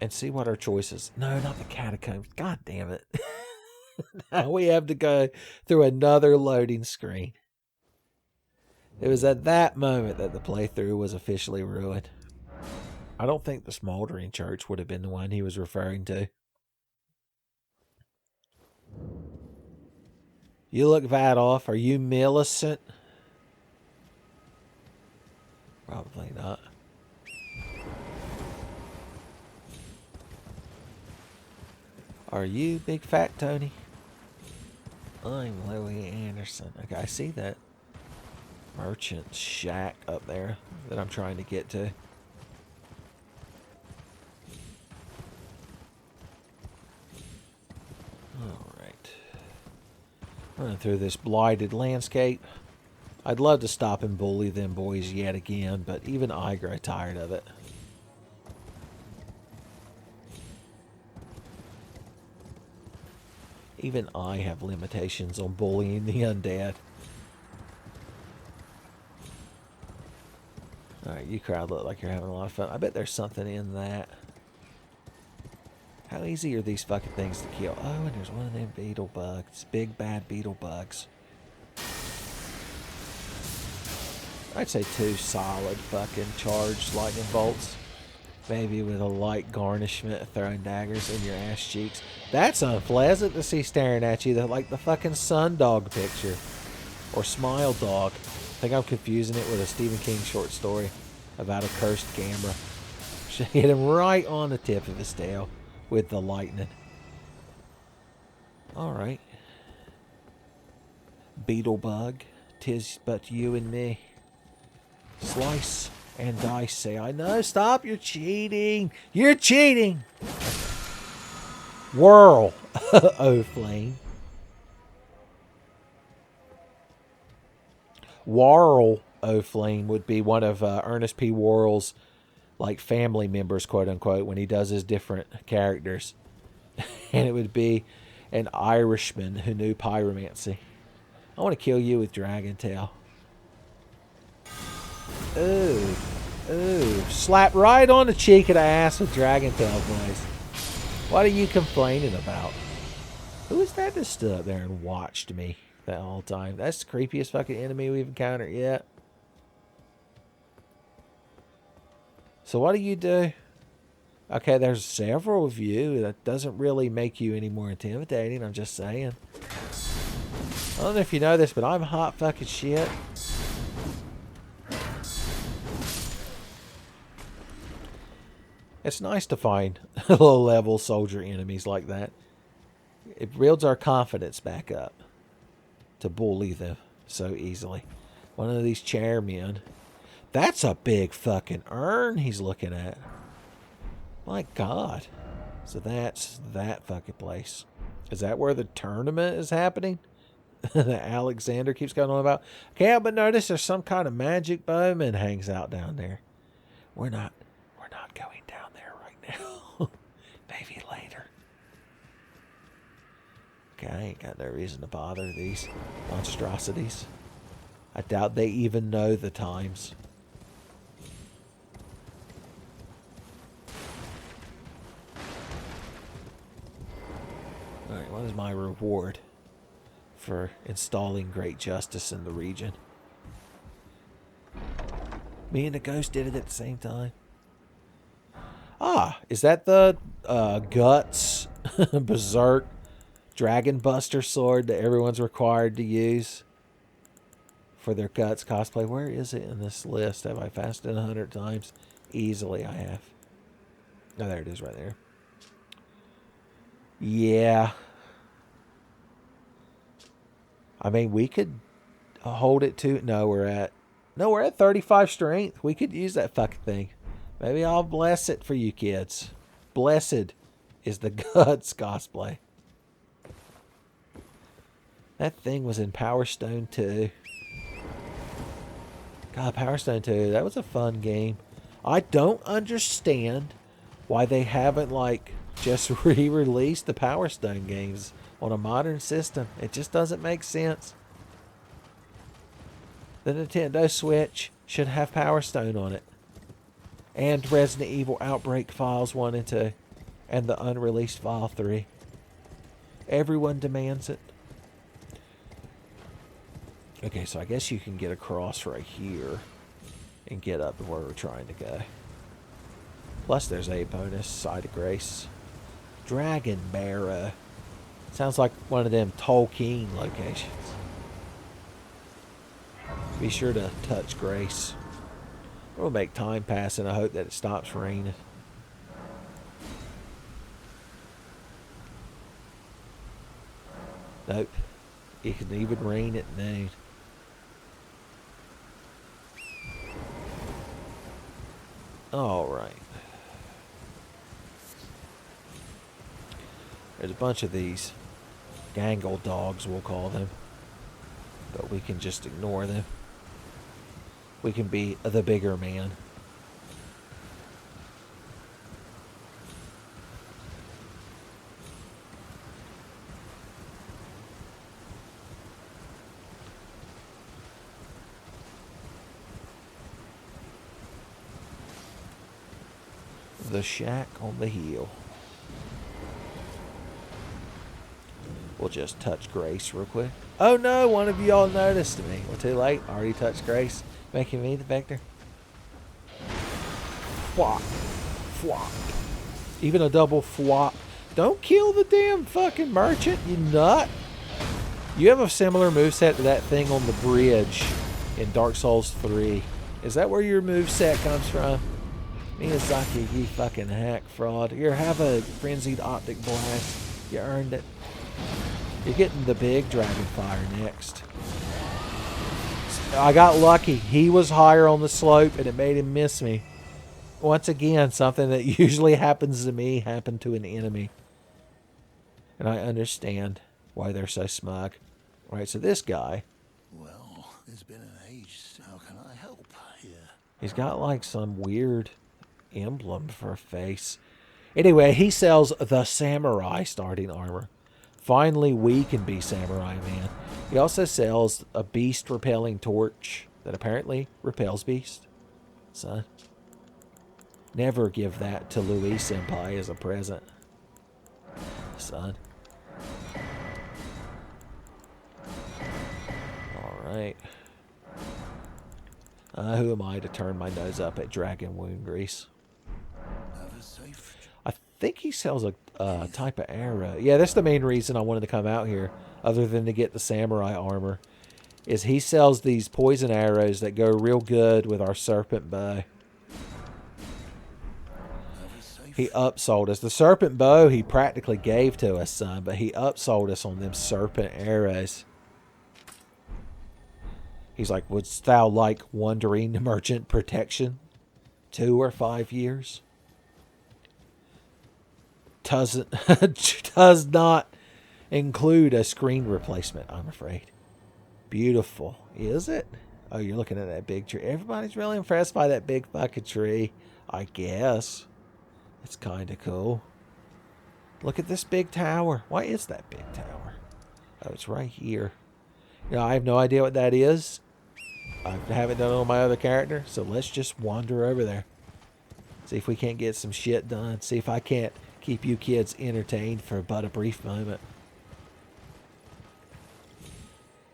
and see what our choice is. No, not the catacombs. God damn it. Now we have to go through another loading screen. It was at that moment that the playthrough was officially ruined. I don't think the smoldering church would have been the one he was referring to. You look that off. Are you Millicent? Probably not. Are you Big Fat Tony? I'm Louie Anderson. Okay, I see that merchant shack up there that I'm trying to get to. Alright. Running through this blighted landscape. I'd love to stop and bully them boys yet again, but even I grow tired of it. Even I have limitations on bullying the undead. Alright, you crowd look like you're having a lot of fun. I bet there's something in that. How easy are these fucking things to kill? Oh, and there's one of them beetle bugs. Big bad beetle bugs. I'd say 2 solid fucking charged lightning bolts. Maybe with a light garnishment of throwing daggers in your ass cheeks. That's unpleasant to see staring at you. They're like the fucking Sundog picture. Or Smile Dog. I think I'm confusing it with a Stephen King short story about a cursed camera. Should hit him right on the tip of his tail with the lightning. Alright. Beetlebug. 'Tis but you and me. Slice and dice, say I. No, stop, you're cheating. You're cheating. Whirl. Oh, flame. Warl O'Flame would be one of Ernest P. Worrell's like family members, quote unquote, when he does his different characters. And it would be an Irishman who knew pyromancy. I want to kill you with Dragon Tail. Ooh. Ooh. Slap right on the cheek of the ass with Dragon Tail, boys. What are you complaining about? Who is that that stood up there and watched me that whole time? That's the creepiest fucking enemy we've encountered yet. So what do you do? Okay, there's several of you. That doesn't really make you any more intimidating. I'm just saying. I don't know if you know this, but I'm hot fucking shit. It's nice to find low-level soldier enemies like that. It builds our confidence back up to bully them so easily. One of these chairmen. That's a big fucking urn he's looking at. My God. So that's that fucking place. Is that where the tournament is happening? That Alexander keeps going on about? Can't help but notice there's some kind of magic bowman hangs out down there. We're not going down there right now. Maybe later. Okay, I ain't got no reason to bother these monstrosities. I doubt they even know the times. Alright, what is my reward for installing great justice in the region? Me and the ghost did it at the same time. Ah, is that the Guts Berserk Dragon Buster sword that everyone's required to use for their Guts cosplay? Where is it in this list? Have I fasted 100 times? Easily I have. Oh, there it is right there. Yeah. I mean, we could hold it to... No, we're at 35 strength. We could use that fucking thing. Maybe I'll bless it for you kids. Blessed is the Guts cosplay. That thing was in Power Stone 2. God, Power Stone 2, that was a fun game. I don't understand why they haven't, like, just re-released the Power Stone games on a modern system. It just doesn't make sense. The Nintendo Switch should have Power Stone on it. And Resident Evil Outbreak Files 1 and 2. And the unreleased File 3. Everyone demands it. Okay, so I guess you can get across right here and get up to where we're trying to go. Plus there's a bonus side of grace. Dragon Barrow. Sounds like one of them Tolkien locations. Be sure to touch grace. We'll make time pass and I hope that it stops raining. Nope. It can even rain at noon. Alright. There's a bunch of these gangle dogs, we'll call them. But we can just ignore them. We can be the bigger man. The shack on the hill. We'll just touch Grace real quick. Oh no, one of y'all noticed me. Well, too late. Already touched Grace. Making me the victor. Flop. Flop. Even a double flop. Don't kill the damn fucking merchant, you nut. You have a similar moveset to that thing on the bridge in Dark Souls 3. Is that where your moveset comes from? Miyazaki, you fucking hack fraud. Here, have a frenzied optic blast. You earned it. You're getting the big dragon fire next. I got lucky. He was higher on the slope and it made him miss me. Once again, something that usually happens to me happened to an enemy. And I understand why they're so smug. Alright, so this guy. Well, it's been an age. How can I help here? He's got like some weird emblem for a face. Anyway, he sells the samurai starting armor. Finally, we can be samurai man. He also sells a beast repelling torch that apparently repels beast. Son, never give that to Louis Senpai as a present. Son. Alright. Who am I to turn my nose up at dragon wound grease? I think he sells a type of arrow. Yeah, that's the main reason I wanted to come out here, other than to get the samurai armor, is he sells these poison arrows that go real good with our serpent bow. He upsold us. The serpent bow he practically gave to us, son, but he upsold us on them serpent arrows. He's like, wouldst thou like wandering merchant protection? 2 or 5 years? Does not include a screen replacement, I'm afraid. Beautiful. Is it? Oh, you're looking at that big tree. Everybody's really impressed by that big fucking tree, I guess. It's kind of cool. Look at this big tower. Why is that big tower? Oh, it's right here. You know, I have no idea what that is. I haven't done it on my other character, so let's just wander over there. See if we can't get some shit done. See if I can't keep you kids entertained for but a brief moment.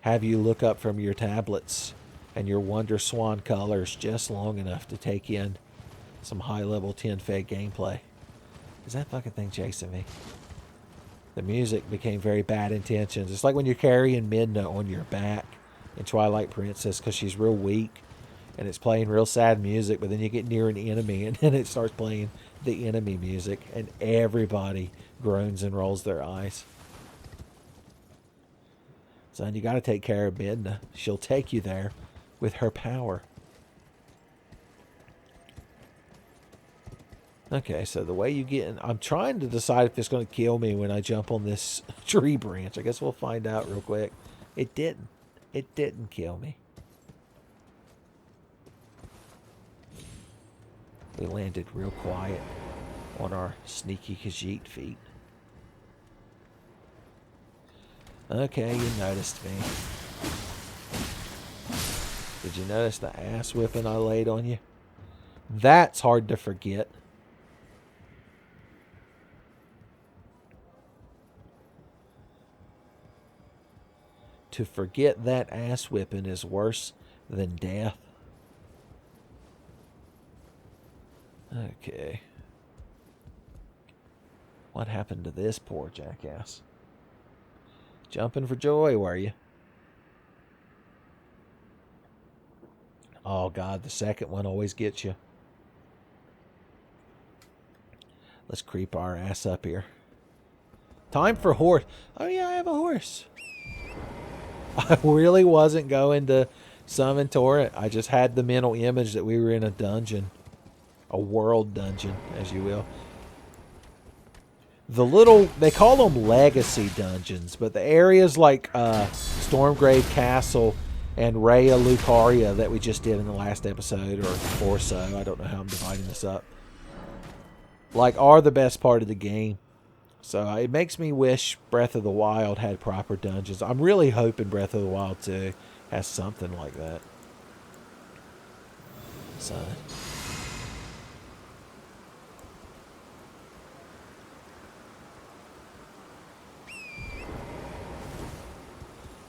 Have you look up from your tablets and your Wonder Swan colors just long enough to take in some high-level Tenfey gameplay. Is that fucking thing chasing me? The music became very bad intentions. It's like when you're carrying Midna on your back in Twilight Princess because she's real weak and it's playing real sad music, but then you get near an enemy and then it starts playing the enemy music and everybody groans and rolls their eyes. Son, you got to take care of Midna. She'll take you there with her power. Okay, so the way you get in... I'm trying to decide if it's going to kill me when I jump on this tree branch. I guess we'll find out real quick. It didn't. It didn't kill me. We landed real quiet on our sneaky Khajiit feet. Okay, you noticed me. Did you notice the ass whipping I laid on you? That's hard to forget. To forget that ass whipping is worse than death. Okay. What happened to this poor jackass? Jumping for joy, were you? Oh, God, the second one always gets you. Let's creep our ass up here. Time for horse. Oh, yeah, I have a horse. I really wasn't going to summon Torrent. I just had the mental image that we were in a dungeon. A world dungeon, as you will. The little, they call them legacy dungeons, but the areas like Stormgrave Castle and Rhea Lucaria that we just did in the last episode, or so, I don't know how I'm dividing this up, like are the best part of the game. So it makes me wish Breath of the Wild had proper dungeons. I'm really hoping Breath of the Wild 2 has something like that. So.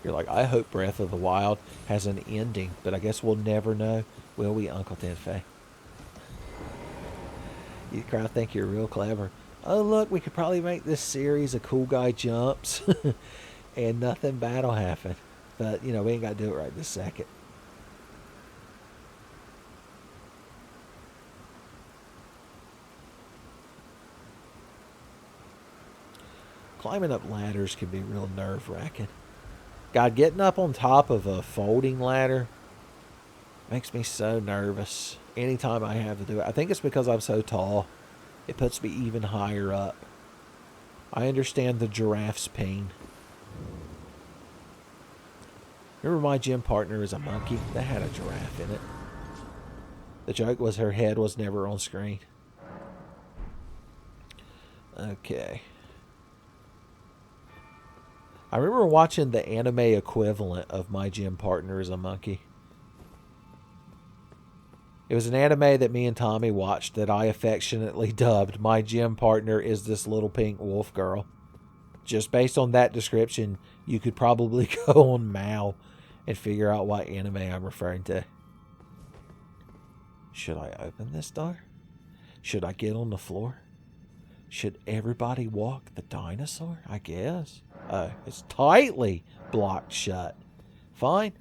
You're like, I hope Breath of the Wild has an ending, but I guess we'll never know, will we, Uncle Tenfey? You crowd think you're real clever. Oh, look, we could probably make this series a cool guy jumps and nothing bad will happen. But, you know, we ain't got to do it right this second. Climbing up ladders can be real nerve-wracking. God, getting up on top of a folding ladder makes me so nervous anytime I have to do it. I think it's because I'm so tall. It puts me even higher up. I understand the giraffe's pain. Remember my gym partner is a monkey? That had a giraffe in it. The joke was her head was never on screen. Okay. I remember watching the anime equivalent of My Gym Partner is a Monkey. It was an anime that me and Tommy watched that I affectionately dubbed My Gym Partner is this little pink wolf girl. Just based on that description, you could probably go on Mao and figure out what anime I'm referring to. Should I open this door? Should I get on the floor? Should everybody walk the dinosaur? I guess. Oh, it's tightly blocked shut. Fine.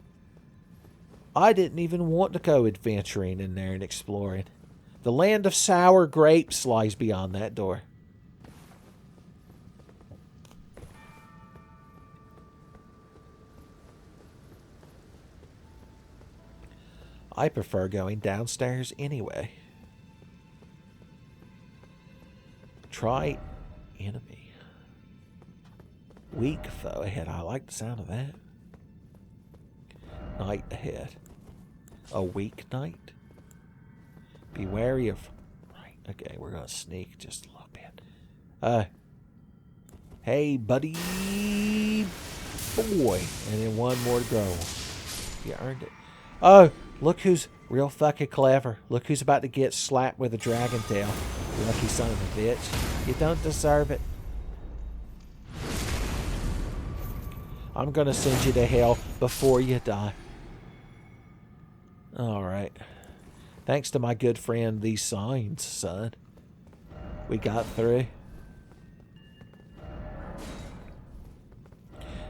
I didn't even want to go adventuring in there and exploring. The land of sour grapes lies beyond that door. I prefer going downstairs anyway. Try enemy. Weak foe ahead. I like the sound of that. Knight ahead. A weak knight? Be wary of... Right. Okay, we're going to sneak just a little bit. Hey, buddy boy. And then one more to go. You earned it. Oh, look who's real fucking clever. Look who's about to get slapped with a dragon tail. You lucky son of a bitch. You don't deserve it. I'm going to send you to hell before you die. Alright. Thanks to my good friend, these signs, son. We got through.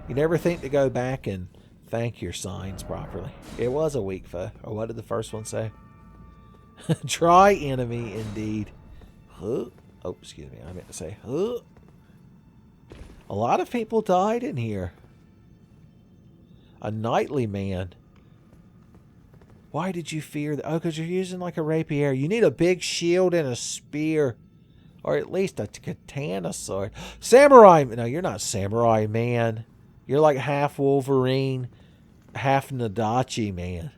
You never think to go back and thank your signs properly. It was a weak foe. Or what did the first one say? Try enemy, indeed. Huh? Oh, excuse me. I meant to say, huh? A lot of people died in here. A knightly man. Why did you fear that? Oh, because you're using like a rapier. You need a big shield and a spear. Or at least a katana sword. Samurai! No, you're not samurai, man. You're like half Wolverine, half Nadachi, man.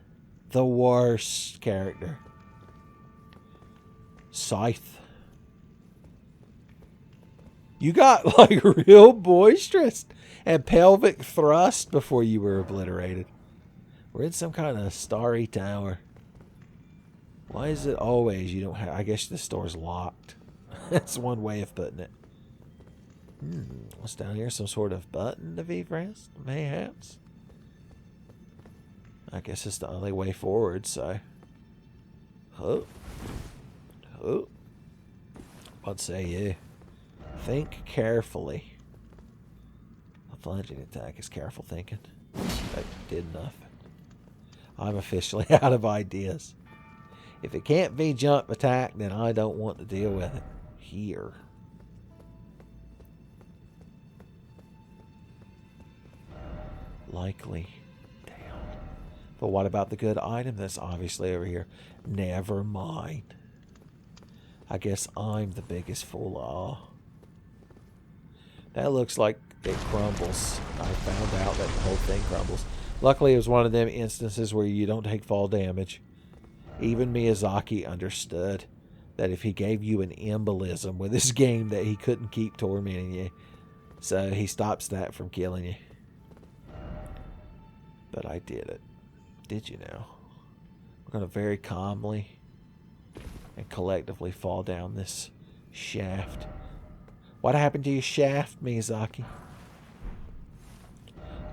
The worst character. Scythe. You got like real boisterous and pelvic thrust before you were obliterated. We're in some kind of starry tower. Why is it always you don't have... I guess this door's locked. That's one way of putting it. What's down here? Some sort of button to be pressed? Mayhaps? I guess it's the only way forward, so... Oh. Oh. What say you? Think carefully. A plunging attack is careful thinking. That did nothing. I'm officially out of ideas. If it can't be jump attack, then I don't want to deal with it. Here. Likely down. But what about the good item that's obviously over here? Never mind. I guess I'm the biggest fool of all. That looks like it crumbles. I found out that the whole thing crumbles. Luckily, it was one of them instances where you don't take fall damage. Even Miyazaki understood that if he gave you an embolism with this game that he couldn't keep tormenting you. So he stops that from killing you. But I did it. Did you know? We're going to very calmly and collectively fall down this shaft. What happened to your shaft, Miyazaki?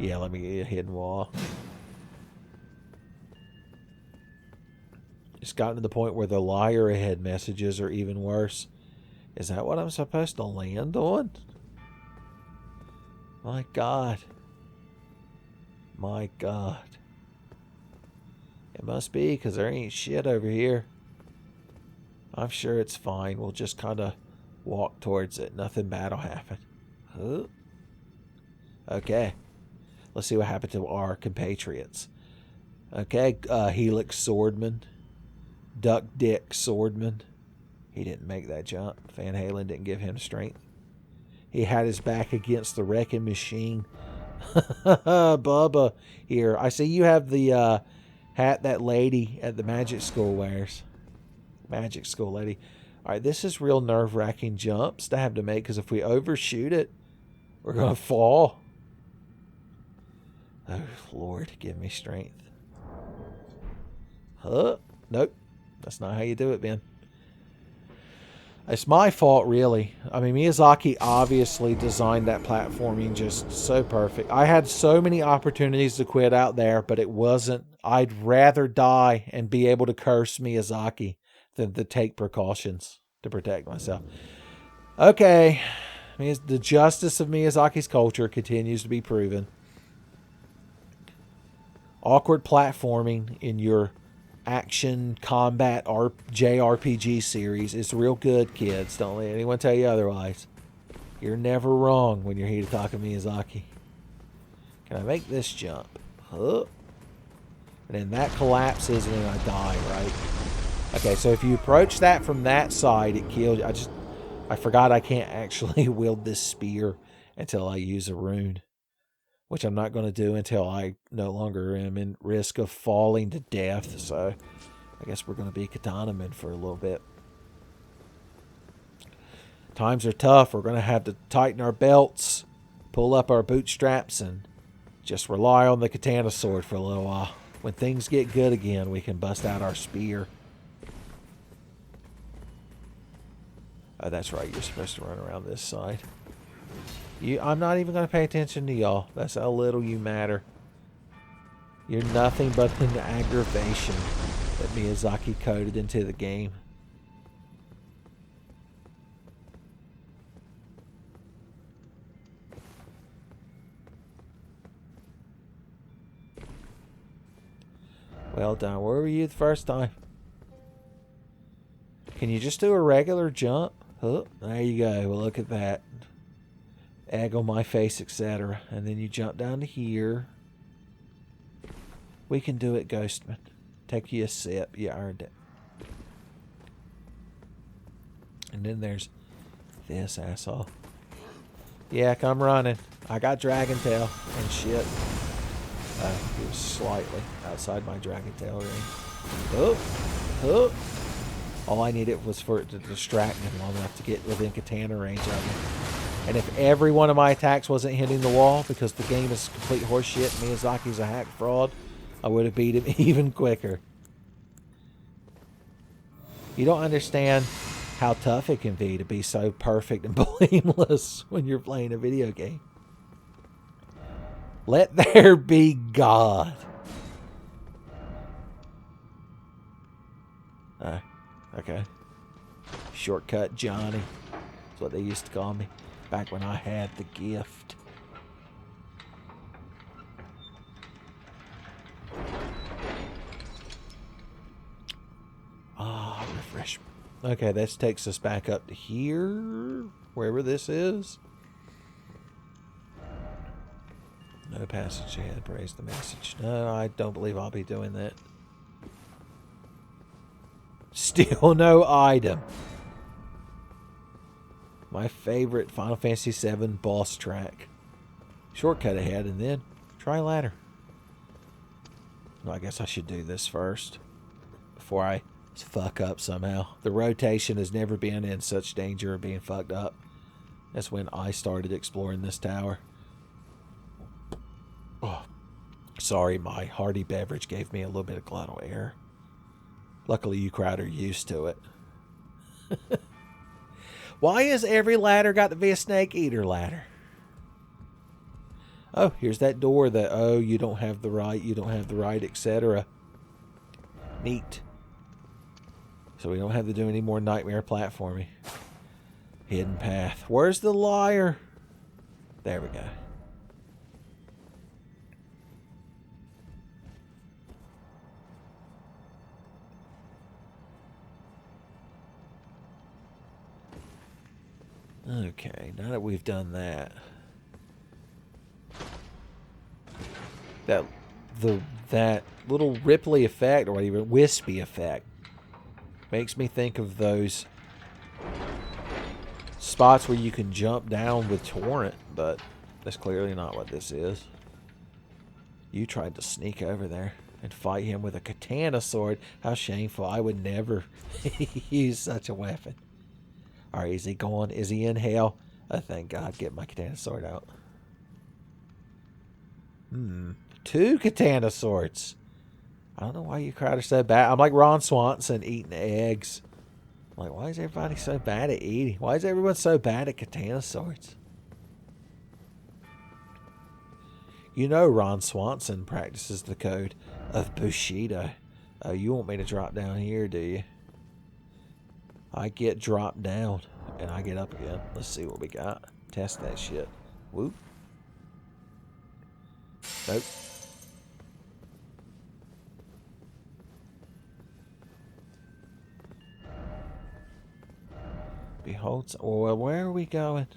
Yeah, let me get a hidden wall. It's gotten to the point where the liar ahead messages are even worse. Is that what I'm supposed to land on? My God. My God. It must be, because there ain't shit over here. I'm sure it's fine. We'll just kind of walk towards it. Nothing bad will happen. Huh? Okay. Let's see what happened to our compatriots. Okay, Helix Swordman. Duck Dick Swordman. He didn't make that jump. Van Halen didn't give him strength. He had his back against the wrecking machine. Bubba, here. I see you have the hat that lady at the magic school wears. Magic school lady. Alright, this is real nerve-wracking jumps to have to make, because if we overshoot it, we're going to fall. Oh, Lord, give me strength. Huh? Nope. That's not how you do it, Ben. It's my fault, really. I mean, Miyazaki obviously designed that platforming just so perfect. I had so many opportunities to quit out there, but it wasn't. I'd rather die and be able to curse Miyazaki than to take precautions to protect myself. Okay. The justice of Miyazaki's culture continues to be proven. Awkward platforming in your action combat JRPG series is real good, kids. Don't let anyone tell you otherwise. You're never wrong when you're Hidetaka Miyazaki. Can I make this jump? Huh? And then that collapses and then I die, right? Okay, so if you approach that from that side, it kills you. I forgot I can't actually wield this spear until I use a rune, which I'm not going to do until I no longer am in risk of falling to death. So I guess we're going to be katana men for a little bit. Times are tough. We're going to have to tighten our belts, pull up our bootstraps, and just rely on the katana sword for a little while. When things get good again, we can bust out our spear. Oh, that's right. You're supposed to run around this side. I'm not even going to pay attention to y'all. That's how little you matter. You're nothing but an aggravation that Miyazaki coded into the game. Well done. Where were you the first time? Can you just do a regular jump? Oh, there you go. Well, look at that. Egg on my face, etc. And then you jump down to here. We can do it, Ghostman. Take you a sip. You earned it. And then there's this asshole. Yeah, come running. I got Dragon Tail and shit. He was slightly outside my Dragon Tail ring. Oh, oh. All I needed was for it to distract me long enough to get within katana range of him. And if every one of my attacks wasn't hitting the wall because the game is complete horseshit, Miyazaki's a hack fraud, I would have beat him even quicker. You don't understand how tough it can be to be so perfect and blameless when you're playing a video game. Let there be God. Okay. Shortcut Johnny. That's what they used to call me back when I had the gift. Refreshment. Okay, this takes us back up to here, wherever this is. No passage ahead. Praise the message. No, I don't believe I'll be doing that. Still no item. My favorite Final Fantasy VII boss track. Shortcut ahead and then try ladder. No, I guess I should do this first before I fuck up somehow. The rotation has never been in such danger of being fucked up as when I started exploring this tower. Oh, sorry, my hearty beverage gave me a little bit of glottal air. Luckily, you crowd are used to it. Why has every ladder got to be a snake eater ladder? Oh, here's that door that, oh, you don't have the right, etc. Neat. So we don't have to do any more nightmare platforming. Hidden path. Where's the liar? There we go. Okay, now that we've done that, that little Ripley effect, or even wispy effect, makes me think of those spots where you can jump down with torrent, but that's clearly not what this is. You tried to sneak over there and fight him with a katana sword. How shameful. I would never use such a weapon. Alright, is he gone? Is he in hell? Oh, thank God. Get my katana sword out. 2 katana swords. I don't know why you crowd are so bad. I'm like Ron Swanson eating eggs. I'm like, why is everybody so bad at eating? Why is everyone so bad at katana swords? You know Ron Swanson practices the code of Bushido. Oh, you want me to drop down here, do you? I get dropped down, and I get up again. Let's see what we got. Test that shit. Whoop. Nope. Behold. Well, where are we going?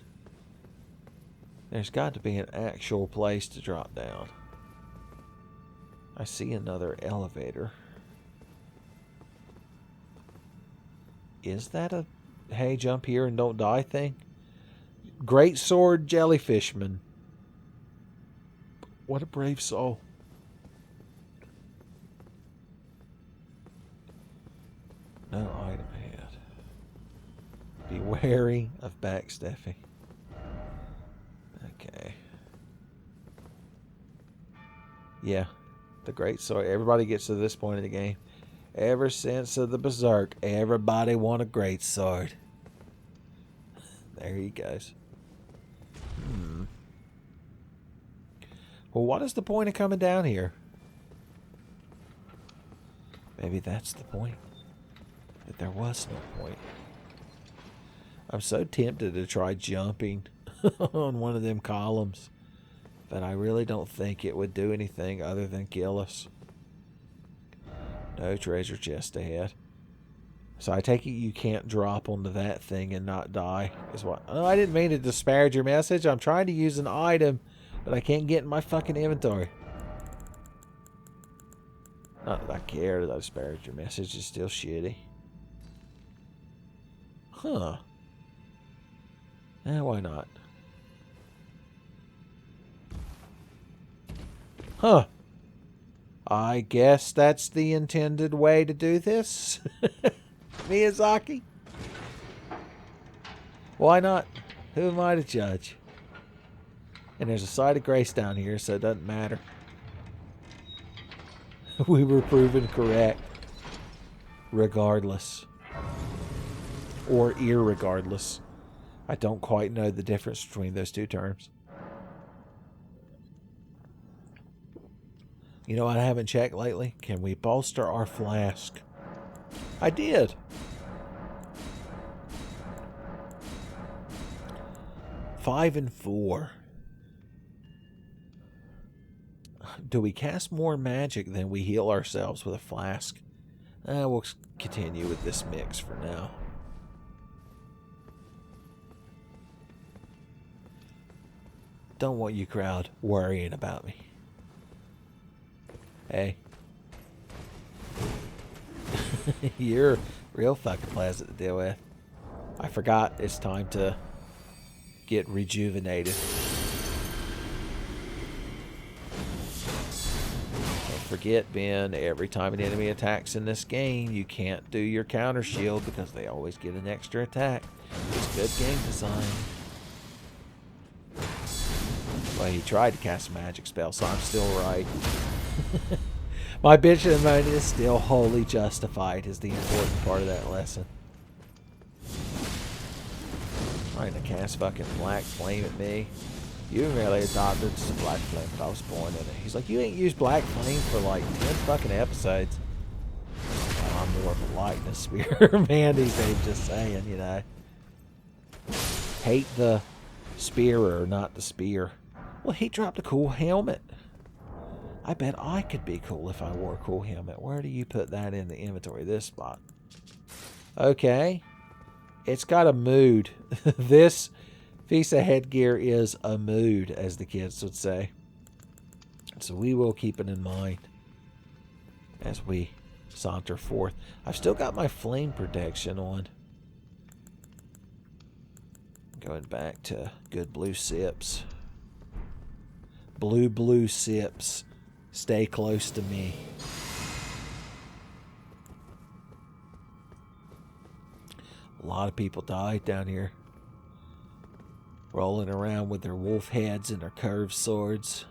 There's got to be an actual place to drop down. I see another elevator. Is that a hey, jump here and don't die thing? Great sword jellyfishman. What a brave soul. No item ahead. Be wary of backstabbing. Okay. Yeah. The great sword. Everybody gets to this point of the game. Ever since of the Berserk, everybody want a great sword. There he goes. Well, what is the point of coming down here? Maybe that's the point. That there was no point. I'm so tempted to try jumping on one of them columns, but I really don't think it would do anything other than kill us. No treasure chest ahead. So I take it you can't drop onto that thing and not die. Is what? Oh, I didn't mean to disparage your message. I'm trying to use an item, but I can't get in my fucking inventory. Not that I care that I disparaged your message. It's still shitty. Huh. Why not? Huh. I guess that's the intended way to do this. Miyazaki? Why not? Who am I to judge? And there's a side of grace down here, so it doesn't matter. We were proven correct. Regardless. Or irregardless. I don't quite know the difference between those two terms. You know what I haven't checked lately? Can we bolster our flask? I did. Five and 4. Do we cast more magic than we heal ourselves with a flask? We'll continue with this mix for now. Don't want you crowd worrying about me. Hey. You're real fucking pleasant to deal with. I forgot it's time to get rejuvenated. Don't forget, Ben, every time an enemy attacks in this game, you can't do your counter shield because they always get an extra attack. It's good game design. Well, he tried to cast a magic spell, so I'm still right. My bitch of the moment is still wholly justified is the important part of that lesson. Trying to cast fucking black flame at me. You really adopted some black flame, but I was born in it. He's like, you ain't used black flame for like 10 fucking episodes. I'm more of a lightning spear man these days, just saying, you know. Hate the spearer, not the spear. Well, he dropped a cool helmet. I bet I could be cool if I wore a cool helmet. Where do you put that in the inventory? This spot. Okay. It's got a mood. This piece of headgear is a mood, as the kids would say. So we will keep it in mind as we saunter forth. I've still got my flame protection on. Going back to good blue sips. Blue sips. Stay close to me. A lot of people died down here. Rolling around with their wolf heads and their curved swords.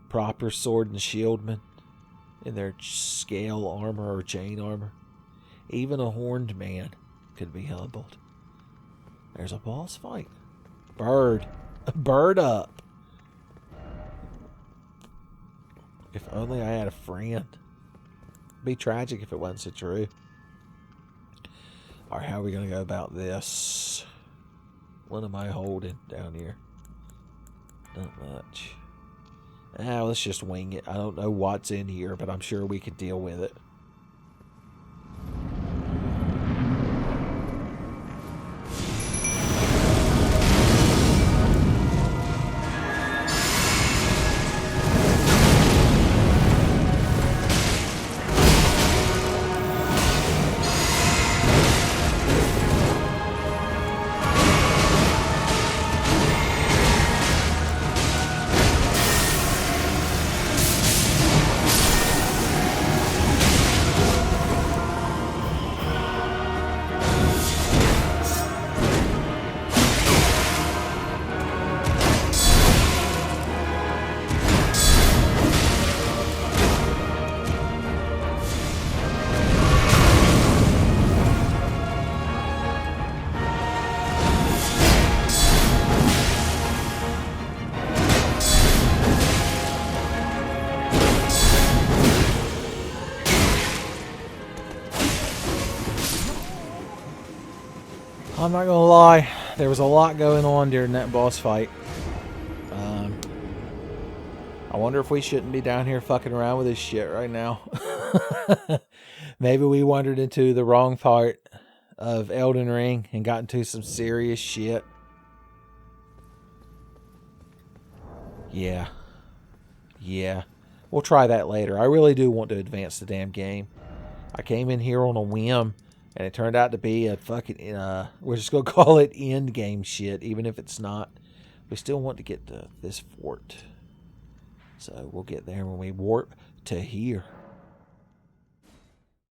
Proper sword and shieldmen in their scale armor or chain armor. Even a horned man could be humbled. There's a boss fight. Bird. Bird up. If only I had a friend. It'd be tragic if it wasn't so true. Alright, how are we going to go about this? What am I holding down here? Not much. Let's just wing it. I don't know what's in here, but I'm sure we could deal with it. I'm not gonna lie, there was a lot going on during that boss fight. I wonder if we shouldn't be down here fucking around with this shit right now. Maybe we wandered into the wrong part of Elden Ring and got into some serious shit. Yeah. We'll try that later. I really do want to advance the damn game. I came in here on a whim, and it turned out to be a fucking, we're just going to call it end game shit, even if it's not. We still want to get to this fort. So we'll get there when we warp to here.